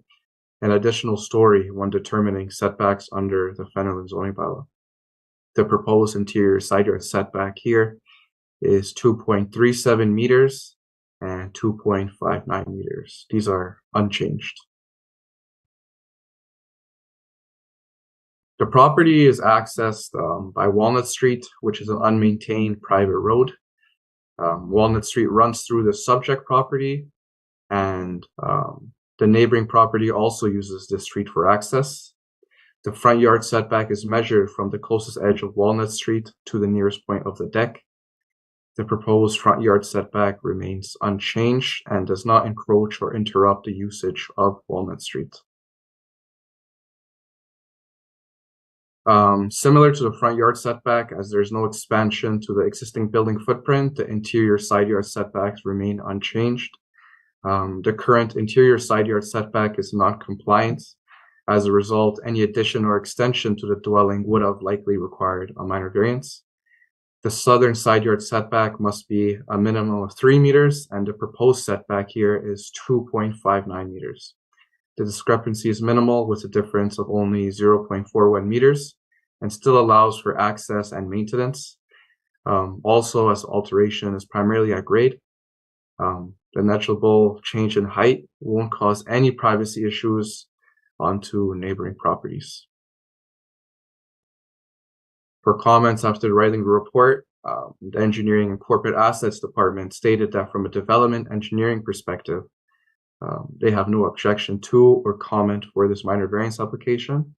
an additional story when determining setbacks under the Fenelon zoning bylaw. The proposed interior side yard setback here is 2.37 meters and 2.59 meters. These are unchanged. The property is accessed by Walnut Street, which is an unmaintained private road. Walnut Street runs through the subject property, and the neighboring property also uses this street for access. The front yard setback is measured from the closest edge of Walnut Street to the nearest point of the deck. The proposed front yard setback remains unchanged and does not encroach or interrupt the usage of Walnut Street. Similar to the front yard setback, as there's no expansion to the existing building footprint, the interior side yard setbacks remain unchanged. The current interior side yard setback is not compliant. As a result, any addition or extension to the dwelling would have likely required a minor variance. The southern side yard setback must be a minimum of 3 meters, and the proposed setback here is 2.59 meters. The discrepancy is minimal, with a difference of only 0.41 meters, and still allows for access and maintenance. Also, as alteration is primarily at grade, the negligible change in height won't cause any privacy issues onto neighboring properties. For comments after writing the report, the Engineering and Corporate Assets Department stated that from a development engineering perspective, they have no objection to or comment for this minor variance application.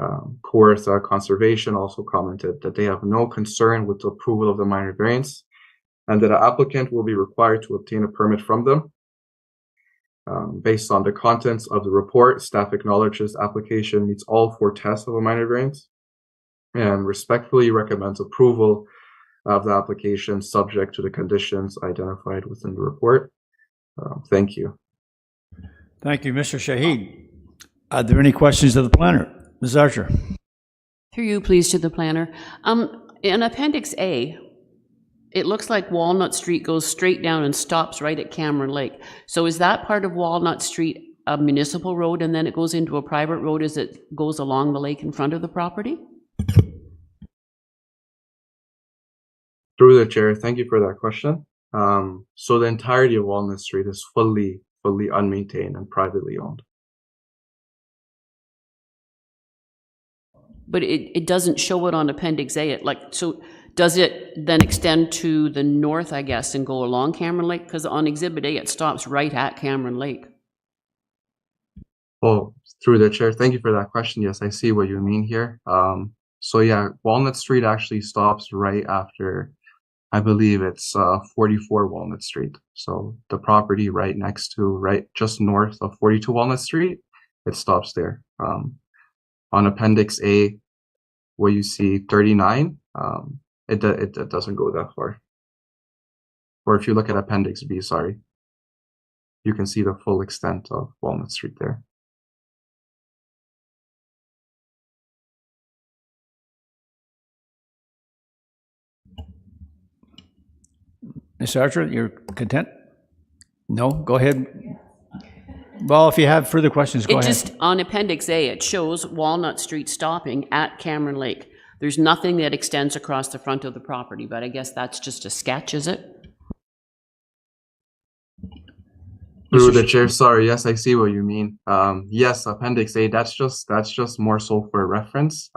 Kawartha Conservation also commented that they have no concern with the approval of the minor variance, and that an applicant will be required to obtain a permit from them. Based on the contents of the report, staff acknowledges the application meets all 4 tests of a minor variance and respectfully recommends approval of the application subject to the conditions identified within the report. Thank you. Thank you, Mr. Shahid. Are there any questions of the planner? Ms. Archer. Through you, please, to the planner. In Appendix A, it looks like Walnut Street goes straight down and stops right at Cameron Lake. So is that part of Walnut Street a municipal road and then it goes into a private road as it goes along the lake in front of the property? Through the chair, thank you for that question. So the entirety of Walnut Street is fully unmaintained and privately owned. But it doesn't show it on Appendix A. So does it then extend to the north, I guess, and go along Cameron Lake? Because on Exhibit A, it stops right at Cameron Lake. Oh, through the chair, thank you for that question. Yes, I see what you mean here. So yeah, Walnut Street actually stops right after, I believe it's 44 Walnut Street. So the property right next to, right just north of 42 Walnut Street, it stops there. On Appendix A, where you see 39, it doesn't go that far. Or if you look at Appendix B, sorry, you can see the full extent of Walnut Street there. Mr. Archer, you're content? No? Go ahead. Well, if you have further questions, go It ahead. just, on Appendix A, it shows Walnut Street stopping at Cameron Lake. There's nothing that extends across the front of the property, but I guess that's just a sketch, is it? Through the chair, sorry, yes, I see what you mean. Yes, Appendix A, that's just more so for reference.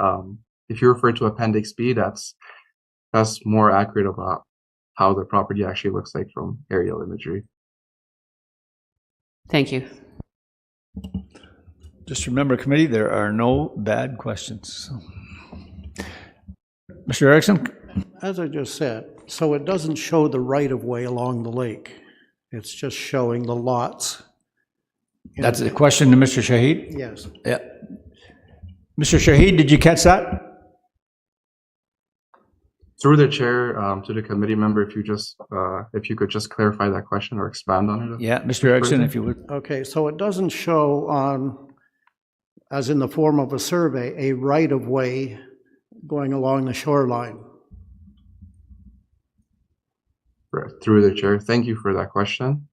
If you refer to Appendix B, that's more accurate about how the property actually looks like from aerial imagery. Thank you. Just remember, committee, there are no bad questions. Mr. Erickson? As I just said, so it doesn't show the right-of-way along the lake. It's just showing the lots. That's a question to Mr. Shahid? Yes. Yeah. Mr. Shahid, did you catch that? Through the chair, to the committee member, if you could just clarify that question or expand on it. Yeah, Mr. Erickson, if you would. Okay, so it doesn't show on, as in the form of a survey, a right-of-way going along the shoreline. Through the chair, thank you for that question.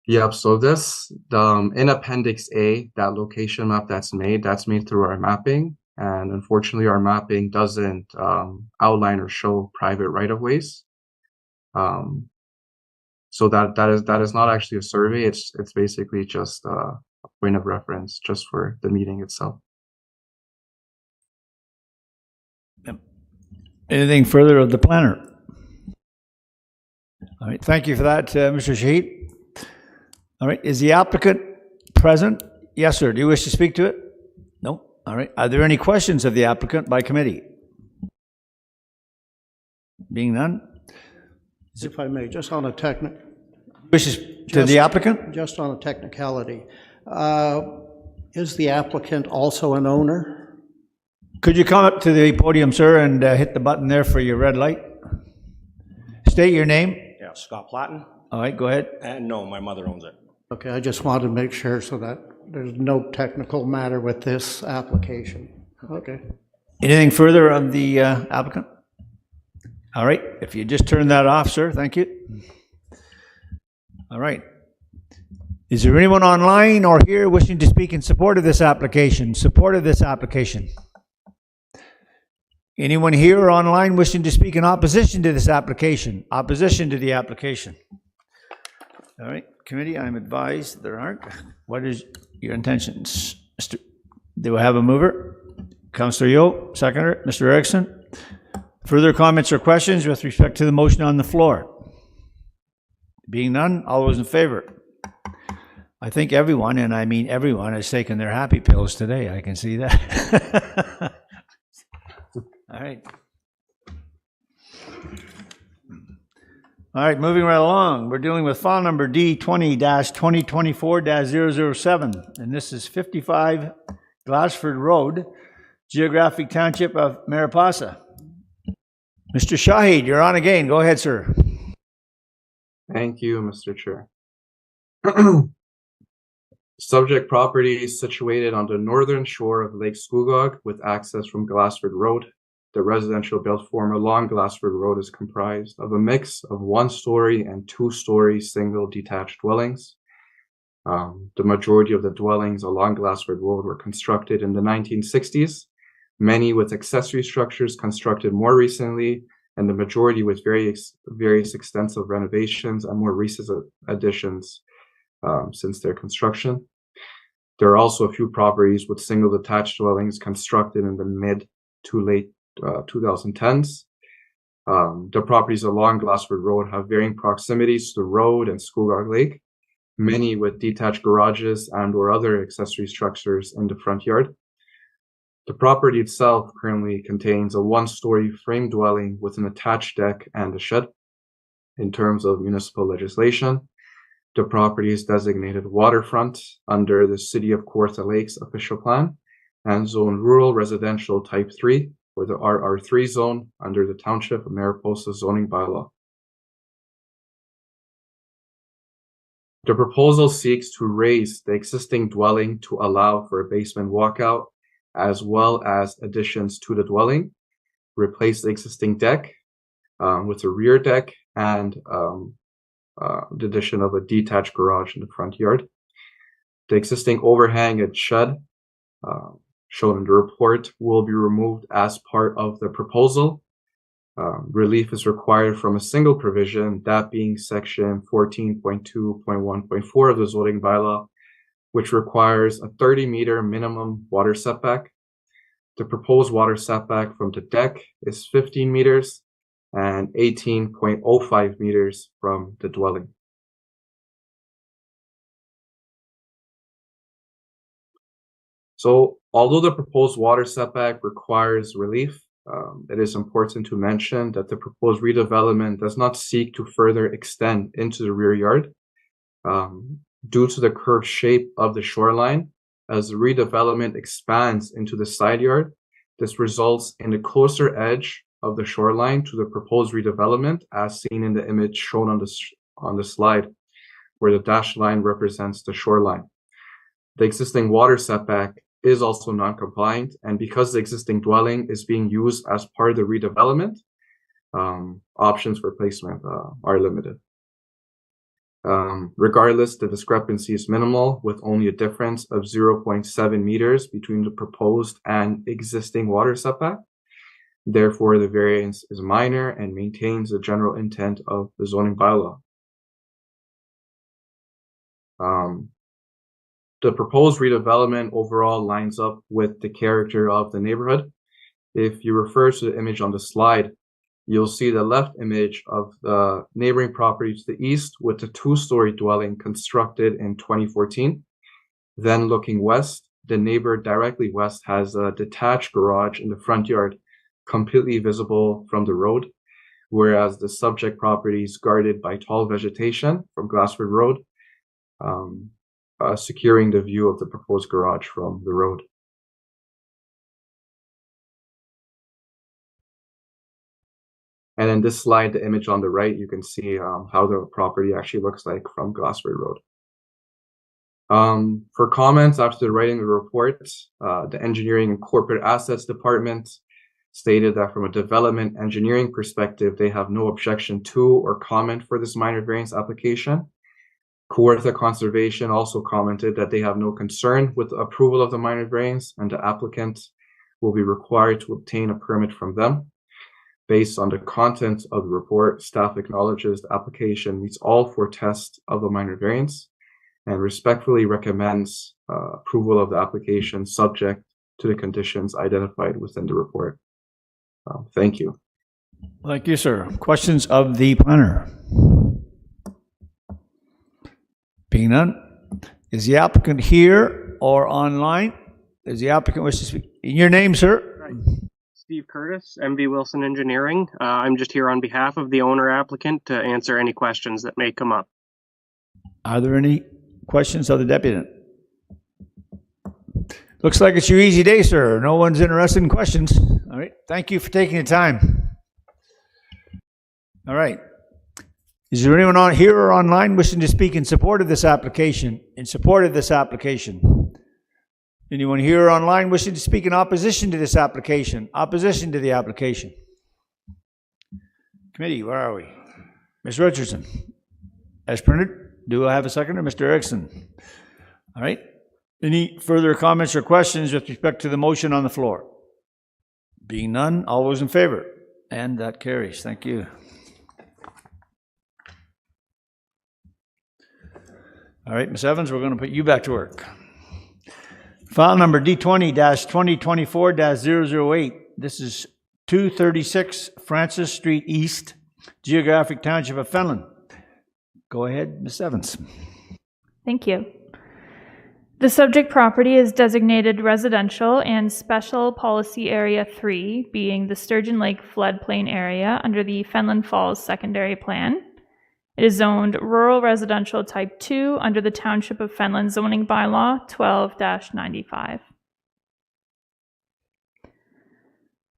Yep, so this, in Appendix A, that location map that's made through our mapping. And unfortunately, our mapping doesn't outline or show private right-of-ways. So that is not actually a survey. It's basically just a point of reference just for the meeting itself. Anything further of the planner? All right, thank you for that, Mr. Shahid. All right, is the applicant present? Yes, sir. Do you wish to speak to it? No? All right. Are there any questions of the applicant by committee? Being none? If I may, just on a technical. Wishes to the applicant? Just on a technicality. Is the applicant also an owner? Could you come up to the podium, sir, and hit the button there for your red light? State your name. Yeah, Scott Platten. All right, go ahead. And no, my mother owns it. Okay, I just wanted to make sure so that there's no technical matter with this application. Okay. Anything further on the applicant? All right, if you just turn that off, sir, thank you. All right. Is there anyone online or here wishing to speak in support of this application? Support of this application? Anyone here or online wishing to speak in opposition to this application? Opposition to the application? All right, committee, I'm advised there aren't. What is your intentions? Do I have a mover? Councillor Yeo, seconder. Mr. Erickson. Further comments or questions with respect to the motion on the floor? Being none, all those in favor? I think everyone, and I mean everyone, has taken their happy pills today. I can see that. All right. All right, moving right along. We're dealing with file number D20-2024-007, and this is 55 Glassford Road, Geographic Township of Mariposa. Mr. Shahid, you're on again. Go ahead, sir. Thank you, Mr. Chair. Subject property is situated on the northern shore of Lake Scugog with access from Glassford Road. The residential built form along Glassford Road is comprised of a mix of one-story and two-story single detached dwellings. The majority of the dwellings along Glassford Road were constructed in the 1960s, many with accessory structures constructed more recently, and the majority with various extensive renovations and more recent additions since their construction. There are also a few properties with single detached dwellings constructed in the mid to late 2010s. The properties along Glassford Road have varying proximities to the road and Schoolgard Lake, many with detached garages and or other accessory structures in the front yard. The property itself currently contains a one-story frame dwelling with an attached deck and a shed. In terms of municipal legislation, the property is designated waterfront under the City of Kawartha Lakes official plan and zoned rural residential type 3 or the RR3 zone under the Township of Mariposa zoning bylaw. The proposal seeks to raise the existing dwelling to allow for a basement walkout as well as additions to the dwelling, replace the existing deck with a rear deck and the addition of a detached garage in the front yard. The existing overhang and shed shown in the report will be removed as part of the proposal. Relief is required from a single provision, that being section 14.2.1.4 of the zoning bylaw, which requires a 30-meter minimum water setback. The proposed water setback from the deck is 15 meters and 18.05 meters from the dwelling. So, although the proposed water setback requires relief, it is important to mention that the proposed redevelopment does not seek to further extend into the rear yard. Due to the curved shape of the shoreline, as the redevelopment expands into the side yard, this results in a closer edge of the shoreline to the proposed redevelopment, as seen in the image shown on the slide, where the dashed line represents the shoreline. The existing water setback is also non-compliant, and because the existing dwelling is being used as part of the redevelopment, options for placement are limited. Regardless, the discrepancy is minimal, with only a difference of 0.7 meters between the proposed and existing water setback. Therefore, the variance is minor and maintains the general intent of the zoning bylaw. The proposed redevelopment overall lines up with the character of the neighborhood. If you refer to the image on the slide, you'll see the left image of the neighboring property to the east with a two-story dwelling constructed in 2014. Then looking west, the neighbor directly west has a detached garage in the front yard, completely visible from the road, whereas the subject property is guarded by tall vegetation from Glassford Road, securing the view of the proposed garage from the road. And in this slide, the image on the right, you can see how the property actually looks like from Glassford Road. For comments after the writing of the report, the Engineering and Corporate Assets Department stated that from a development engineering perspective, they have no objection to or comment for this minor variance application. Kawartha Conservation also commented that they have no concern with the approval of the minor variance, and the applicant will be required to obtain a permit from them. Based on the content of the report, staff acknowledges the application meets all four tests of the minor variance and respectfully recommends approval of the application subject to the conditions identified within the report. Thank you. Thank you, sir. Questions of the planner? Being none, is the applicant here or online? Does the applicant wish to speak? In your name, sir? Steve Curtis, MV Wilson Engineering. I'm just here on behalf of the owner applicant to answer any questions that may come up. Are there any questions of the deputant? Looks like it's your easy day, sir. No one's interested in questions. All right. Thank you for taking the time. All right. Is there anyone on here or online wishing to speak in support of this application? In support of this application? Anyone here or online wishing to speak in opposition to this application? Opposition to the application? Committee, where are we? Ms. Richardson. As printed, do I have a seconder? Mr. Erickson. All right. Any further comments or questions with respect to the motion on the floor? Being none, all those in favor? And that carries. Thank you. All right, Ms. Evans, we're going to put you back to work. File number D20-2024-008. This is 236 Francis Street East, Geographic Township of Fenelon. Go ahead, Ms. Evans. Thank you. The subject property is designated residential and Special Policy Area 3, being the Sturgeon Lake floodplain area under the Fenelon Falls Secondary Plan. It is zoned Rural Residential Type 2 under the Township of Fenelon zoning bylaw 12-95.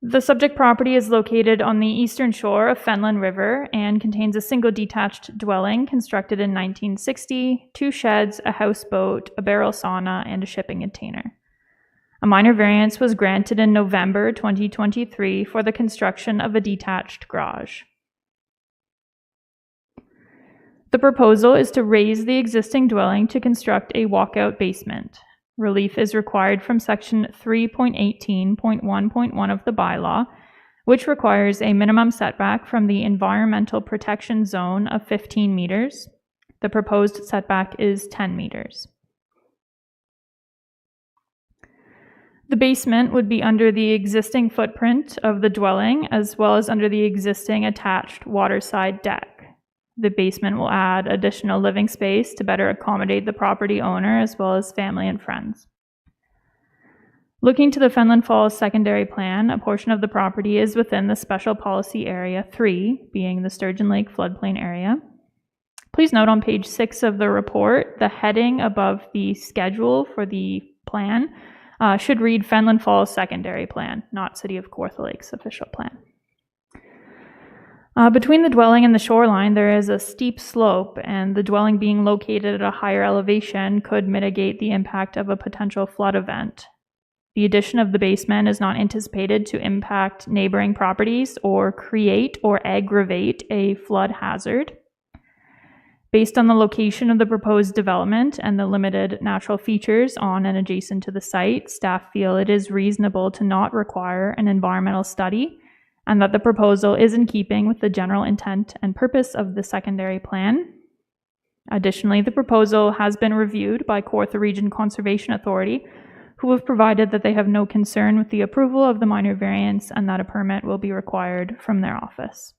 The subject property is located on the eastern shore of Fenelon River and contains a single detached dwelling constructed in 1960, 2 sheds, a houseboat, a barrel sauna, and a shipping container. A minor variance was granted in November 2023 for the construction of a detached garage. The proposal is to raise the existing dwelling to construct a walkout basement. Relief is required from section 3.18.1.1 of the bylaw, which requires a minimum setback from the environmental protection zone of 15 meters. The proposed setback is 10 meters. The basement would be under the existing footprint of the dwelling, as well as under the existing attached waterside deck. The basement will add additional living space to better accommodate the property owner as well as family and friends. Looking to the Fenelon Falls Secondary Plan, a portion of the property is within the Special Policy Area 3, being the Sturgeon Lake floodplain area. Please note on page 6 of the report, the heading above the schedule for the plan should read Fenelon Falls Secondary Plan, not City of Kawartha Lake's official plan. Between the dwelling and the shoreline, there is a steep slope, and the dwelling being located at a higher elevation could mitigate the impact of a potential flood event. The addition of the basement is not anticipated to impact neighboring properties or create or aggravate a flood hazard. Based on the location of the proposed development and the limited natural features on and adjacent to the site, staff feel it is reasonable to not require an environmental study, and that the proposal is in keeping with the general intent and purpose of the secondary plan. Additionally, the proposal has been reviewed by Kawartha Region Conservation Authority, who have provided that they have no concern with the approval of the minor variance and that a permit will be required from their office.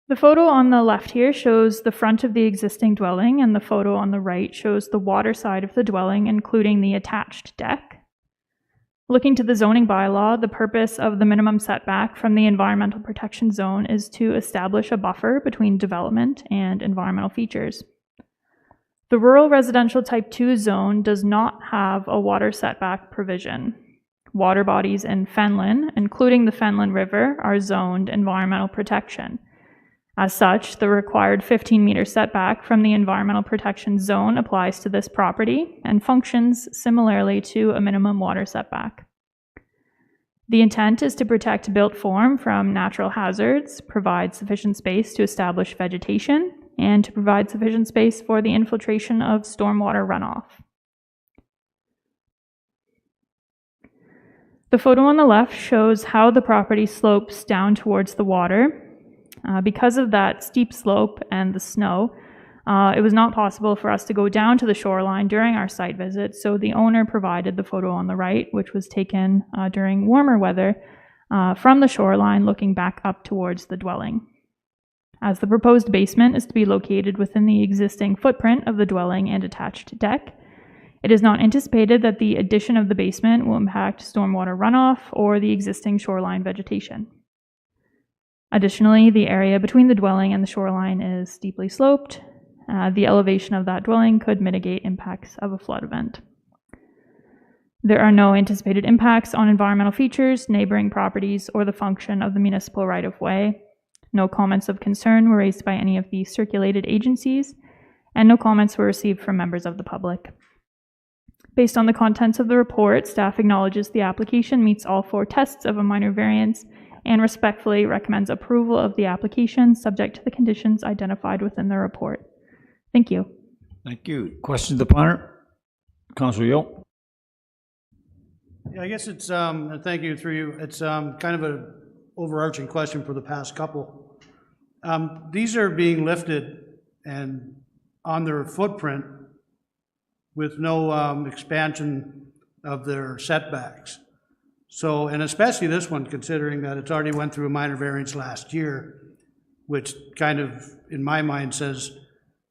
The photo on the left here shows the front of the existing dwelling, and the photo on the right shows the water side of the dwelling, including the attached deck. Looking to the zoning bylaw, the purpose of the minimum setback from the environmental protection zone is to establish a buffer between development and environmental features. The Rural Residential Type 2 zone does not have a water setback provision. Water bodies in Fenelon, including the Fenelon River, are zoned environmental protection. As such, the required 15-meter setback from the environmental protection zone applies to this property and functions similarly to a minimum water setback. The intent is to protect built form from natural hazards, provide sufficient space to establish vegetation, and to provide sufficient space for the infiltration of stormwater runoff. The photo on the left shows how the property slopes down towards the water. Because of that steep slope and the snow, it was not possible for us to go down to the shoreline during our site visit, so the owner provided the photo on the right, which was taken during warmer weather from the shoreline looking back up towards the dwelling. As the proposed basement is to be located within the existing footprint of the dwelling and attached deck, it is not anticipated that the addition of the basement will impact stormwater runoff or the existing shoreline vegetation. Additionally, the area between the dwelling and the shoreline is steeply sloped. The elevation of that dwelling could mitigate impacts of a flood event. There are no anticipated impacts on environmental features, neighboring properties, or the function of the municipal right-of-way. No comments of concern were raised by any of the circulated agencies, and no comments were received from members of the public. Based on the contents of the report, staff acknowledges the application meets all 4 tests of a minor variance and respectfully recommends approval of the application subject to the conditions identified within the report. Thank you. Thank you. Questions of the planner? Councilor Yo. Yeah, I guess it's, thank you through you, it's kind of a overarching question for the past couple. These are being lifted and on their footprint with no expansion of their setbacks. So, and especially this one, considering that it's already went through a minor variance last year, which kind of, in my mind, says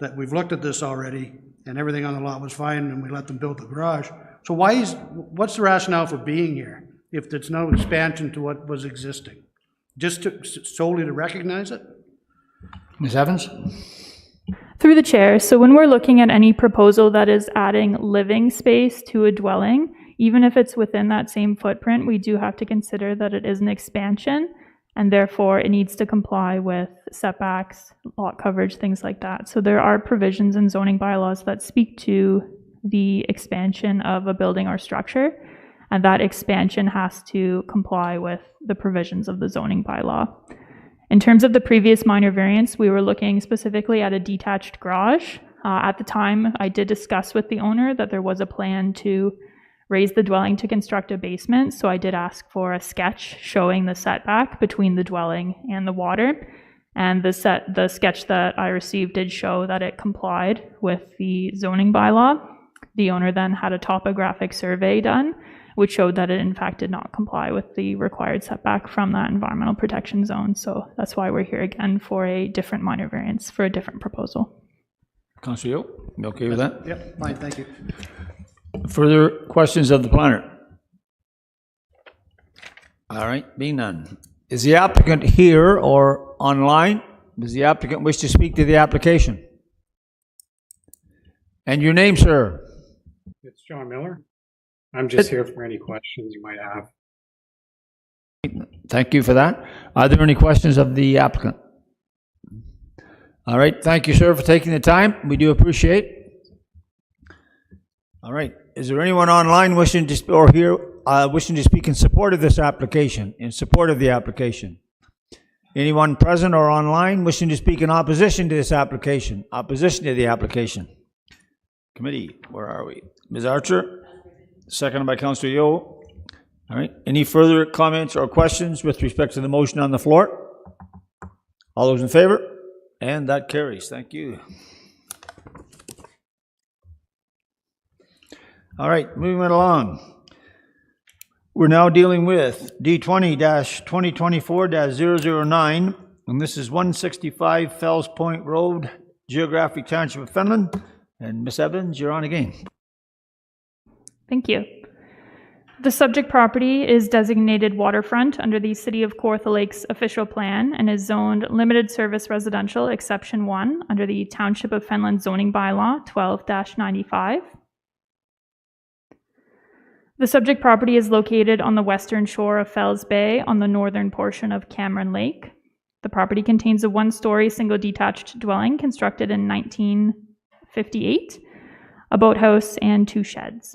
that we've looked at this already and everything on the lot was fine and we let them build the garage. So what's the rationale for being here if there's no expansion to what was existing? Just solely to recognize it? Ms. Evans? Through the chair, so when we're looking at any proposal that is adding living space to a dwelling, even if it's within that same footprint, we do have to consider that it is an expansion, and therefore it needs to comply with setbacks, lot coverage, things like that. So there are provisions in zoning bylaws that speak to the expansion of a building or structure, and that expansion has to comply with the provisions of the zoning bylaw. In terms of the previous minor variance, we were looking specifically at a detached garage. At the time, I did discuss with the owner that there was a plan to raise the dwelling to construct a basement, so I did ask for a sketch showing the setback between the dwelling and the water, and the sketch that I received did show that it complied with the zoning bylaw. The owner then had a topographic survey done, which showed that it in fact did not comply with the required setback from that environmental protection zone. So that's why we're here again for a different minor variance for a different proposal. Councilor Yeo, you okay with that? Yep, fine, thank you. Further questions of the planner? All right, being none. Is the applicant here or online? Does the applicant wish to speak to the application? And your name, sir? It's John Miller. I'm just here for any questions you might have. Thank you for that. Are there any questions of the applicant? All right, thank you, sir, for taking the time. We do appreciate it. All right, is there anyone online wishing to, or here, wishing to speak in support of this application, in support of the application? Anyone present or online wishing to speak in opposition to this application, opposition to the application? Committee, where are we? Ms. Archer, seconded by Councilor Yeo. All right, any further comments or questions with respect to the motion on the floor? All those in favor? And that carries. Thank you. All right, moving right along. We're now dealing with D20-2024-009, and this is 165 Fells Point Road, Geographic Township of Fenelon. And Ms. Evans, you're on again. Thank you. The subject property is designated waterfront under the City of Kawartha Lakes official plan and is zoned limited service residential exception 1 under the Township of Fenelon zoning bylaw 12-95. The subject property is located on the western shore of Fells Bay on the northern portion of Cameron Lake. The property contains a one-story single detached dwelling constructed in 1958, a boathouse, and 2 sheds.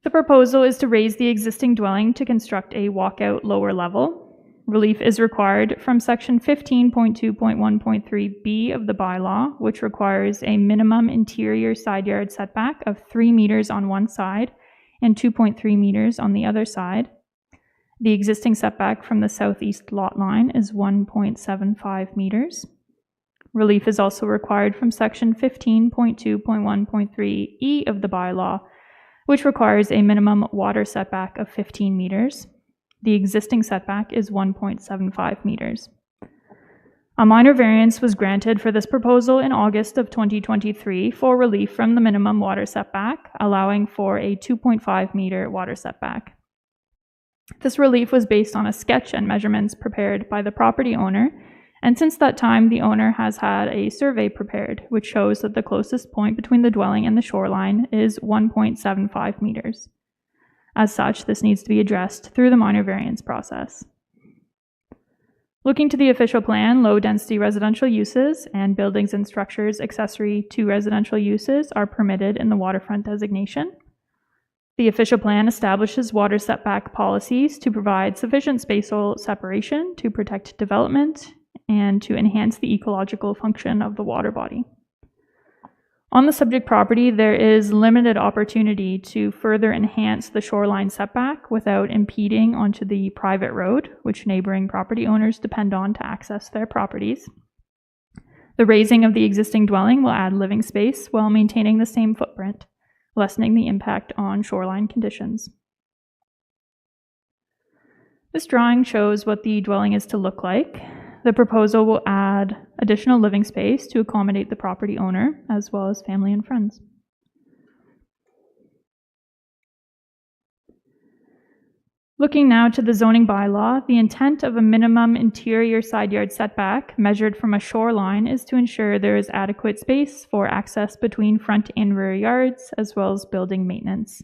The proposal is to raise the existing dwelling to construct a walkout lower level. Relief is required from section 15.2.1.3b of the bylaw, which requires a minimum interior side yard setback of 3 meters on one side and 2.3 meters on the other side. The existing setback from the southeast lot line is 1.75 meters. Relief is also required from section 15.2.1.3e of the bylaw, which requires a minimum water setback of 15 meters. The existing setback is 1.75 meters. A minor variance was granted for this proposal in August of 2023 for relief from the minimum water setback, allowing for a 2.5 meter water setback. This relief was based on a sketch and measurements prepared by the property owner, and since that time, the owner has had a survey prepared, which shows that the closest point between the dwelling and the shoreline is 1.75 meters. As such, this needs to be addressed through the minor variance process. Looking to the official plan, low-density residential uses and buildings and structures accessory to residential uses are permitted in the waterfront designation. The official plan establishes water setback policies to provide sufficient spatial separation to protect development and to enhance the ecological function of the water body. On the subject property, there is limited opportunity to further enhance the shoreline setback without impeding onto the private road, which neighboring property owners depend on to access their properties. The raising of the existing dwelling will add living space while maintaining the same footprint, lessening the impact on shoreline conditions. This drawing shows what the dwelling is to look like. The proposal will add additional living space to accommodate the property owner, as well as family and friends. Looking now to the zoning bylaw, the intent of a minimum interior side yard setback measured from a shoreline is to ensure there is adequate space for access between front and rear yards, as well as building maintenance.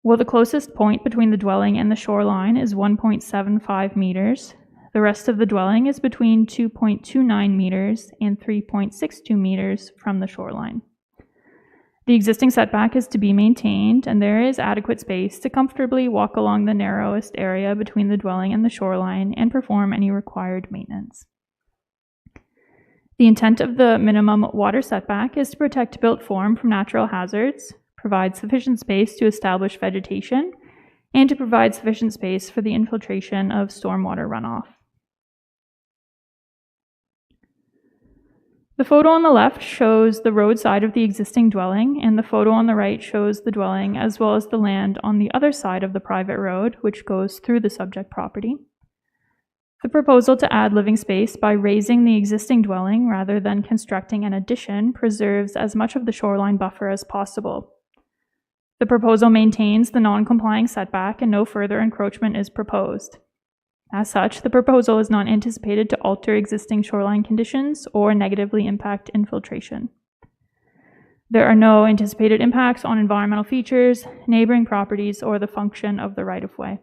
While the closest point between the dwelling and the shoreline is 1.75 meters, the rest of the dwelling is between 2.29 meters and 3.62 meters from the shoreline. The existing setback is to be maintained, and there is adequate space to comfortably walk along the narrowest area between the dwelling and the shoreline and perform any required maintenance. The intent of the minimum water setback is to protect built form from natural hazards, provide sufficient space to establish vegetation, and to provide sufficient space for the infiltration of stormwater runoff. The photo on the left shows the roadside of the existing dwelling, and the photo on the right shows the dwelling as well as the land on the other side of the private road, which goes through the subject property. The proposal to add living space by raising the existing dwelling rather than constructing an addition preserves as much of the shoreline buffer as possible. The proposal maintains the non-complying setback and no further encroachment is proposed. As such, the proposal is not anticipated to alter existing shoreline conditions or negatively impact infiltration. There are no anticipated impacts on environmental features, neighboring properties, or the function of the right-of-way.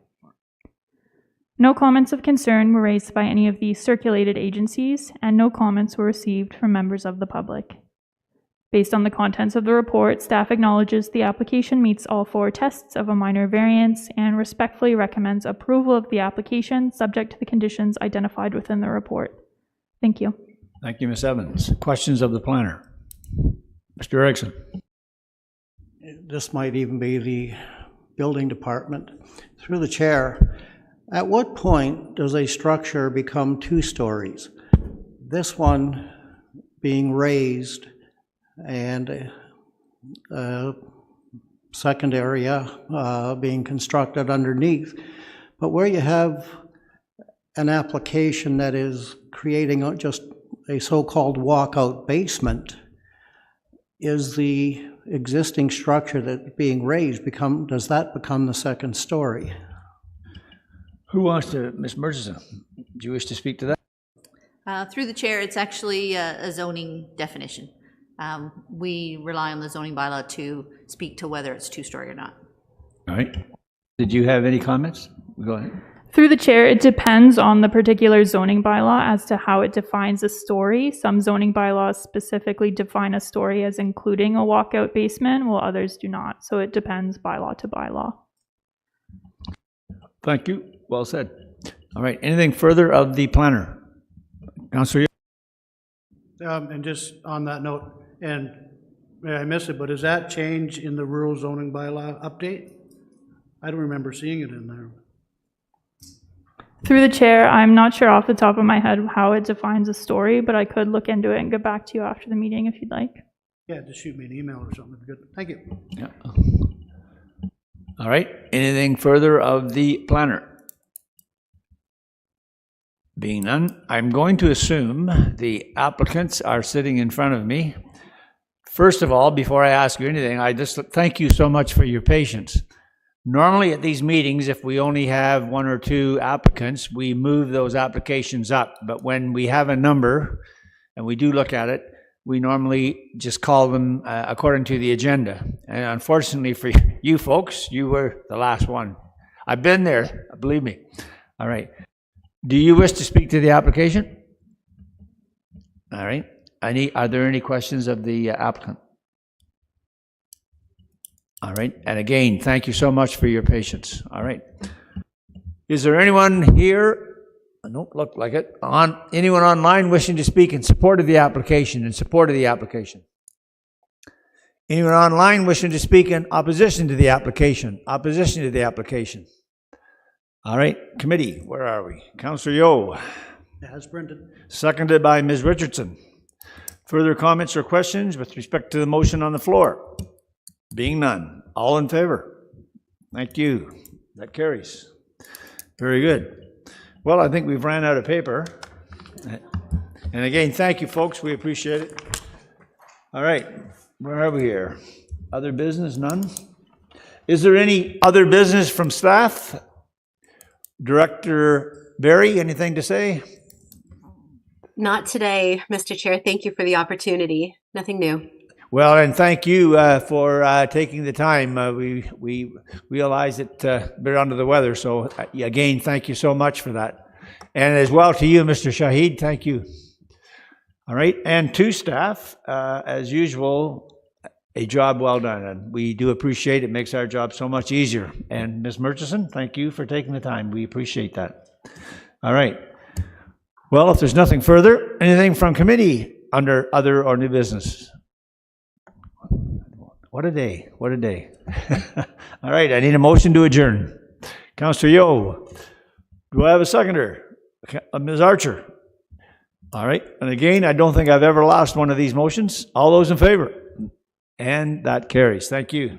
No comments of concern were raised by any of the circulated agencies, and no comments were received from members of the public. Based on the contents of the report, staff acknowledges the application meets all 4 tests of a minor variance and respectfully recommends approval of the application subject to the conditions identified within the report. Thank you. Thank you, Ms. Evans. Questions of the planner? Mr. Erickson. This might even be the building department. Through the chair, at what point does a structure become 2 stories? This one being raised and a second area being constructed underneath. But where you have an application that is creating just a so-called walkout basement, is the existing structure that's being raised does that become the second story? Who wants to, Ms. Murchison, do you wish to speak to that? Through the chair, it's actually a zoning definition. We rely on the zoning bylaw to speak to whether it's 2-story or not. All right. Did you have any comments? Go ahead. Through the chair, it depends on the particular zoning bylaw as to how it defines a story. Some zoning bylaws specifically define a story as including a walkout basement, while others do not. So it depends bylaw to bylaw. Thank you. Well said. All right. Anything further of the planner? Councilor. And just on that note, and I missed it, but is that change in the rural zoning bylaw update? I don't remember seeing it in there. Through the chair, I'm not sure off the top of my head how it defines a story, but I could look into it and get back to you after the meeting if you'd like. Yeah, just shoot me an email or something. Good. Thank you. Yeah. All right. Anything further of the planner? Being none, I'm going to assume the applicants are sitting in front of me. First of all, before I ask you anything, I just thank you so much for your patience. Normally at these meetings, if we only have 1 or 2 applicants, we move those applications up. But when we have a number, and we do look at it, we normally just call them according to the agenda. And unfortunately for you folks, you were the last one. I've been there, believe me. All right. Do you wish to speak to the application? All right. Are there any questions of the applicant? All right. And again, thank you so much for your patience. All right. Is there anyone here? I don't look like it. Anyone online wishing to speak in support of the application? Anyone online wishing to speak in opposition to the application? Opposition to the application. All right, committee, where are we? Councillor Yeo, As printed. seconded by Ms. Richardson. Further comments or questions with respect to the motion on the floor? Being none, all in favor? Thank you. That carries. Very good. Well, I think we've ran out of paper. And again, thank you, folks. We appreciate it. All right, where are we here? Other business, none? Is there any other business from staff? Director Barry, anything to say? Not today, Mr. Chair. Thank you for the opportunity. Nothing new. Well, and thank you for taking the time. We realize that we're under the weather, so again, thank you so much for that. And as well to you, Mr. Shahid, thank you. All right, and to staff, as usual, a job well done, and we do appreciate it. Makes our job so much easier. And Ms. Murchison, thank you for taking the time. We appreciate that. All right. Well, if there's nothing further, anything from committee under other or new business? What a day. What a day. All right, I need a motion to adjourn. Councillor Yeo, do I have a seconder? Ms. Archer. All right, and again, I don't think I've ever lost one of these motions. All those in favor? And that carries. Thank you.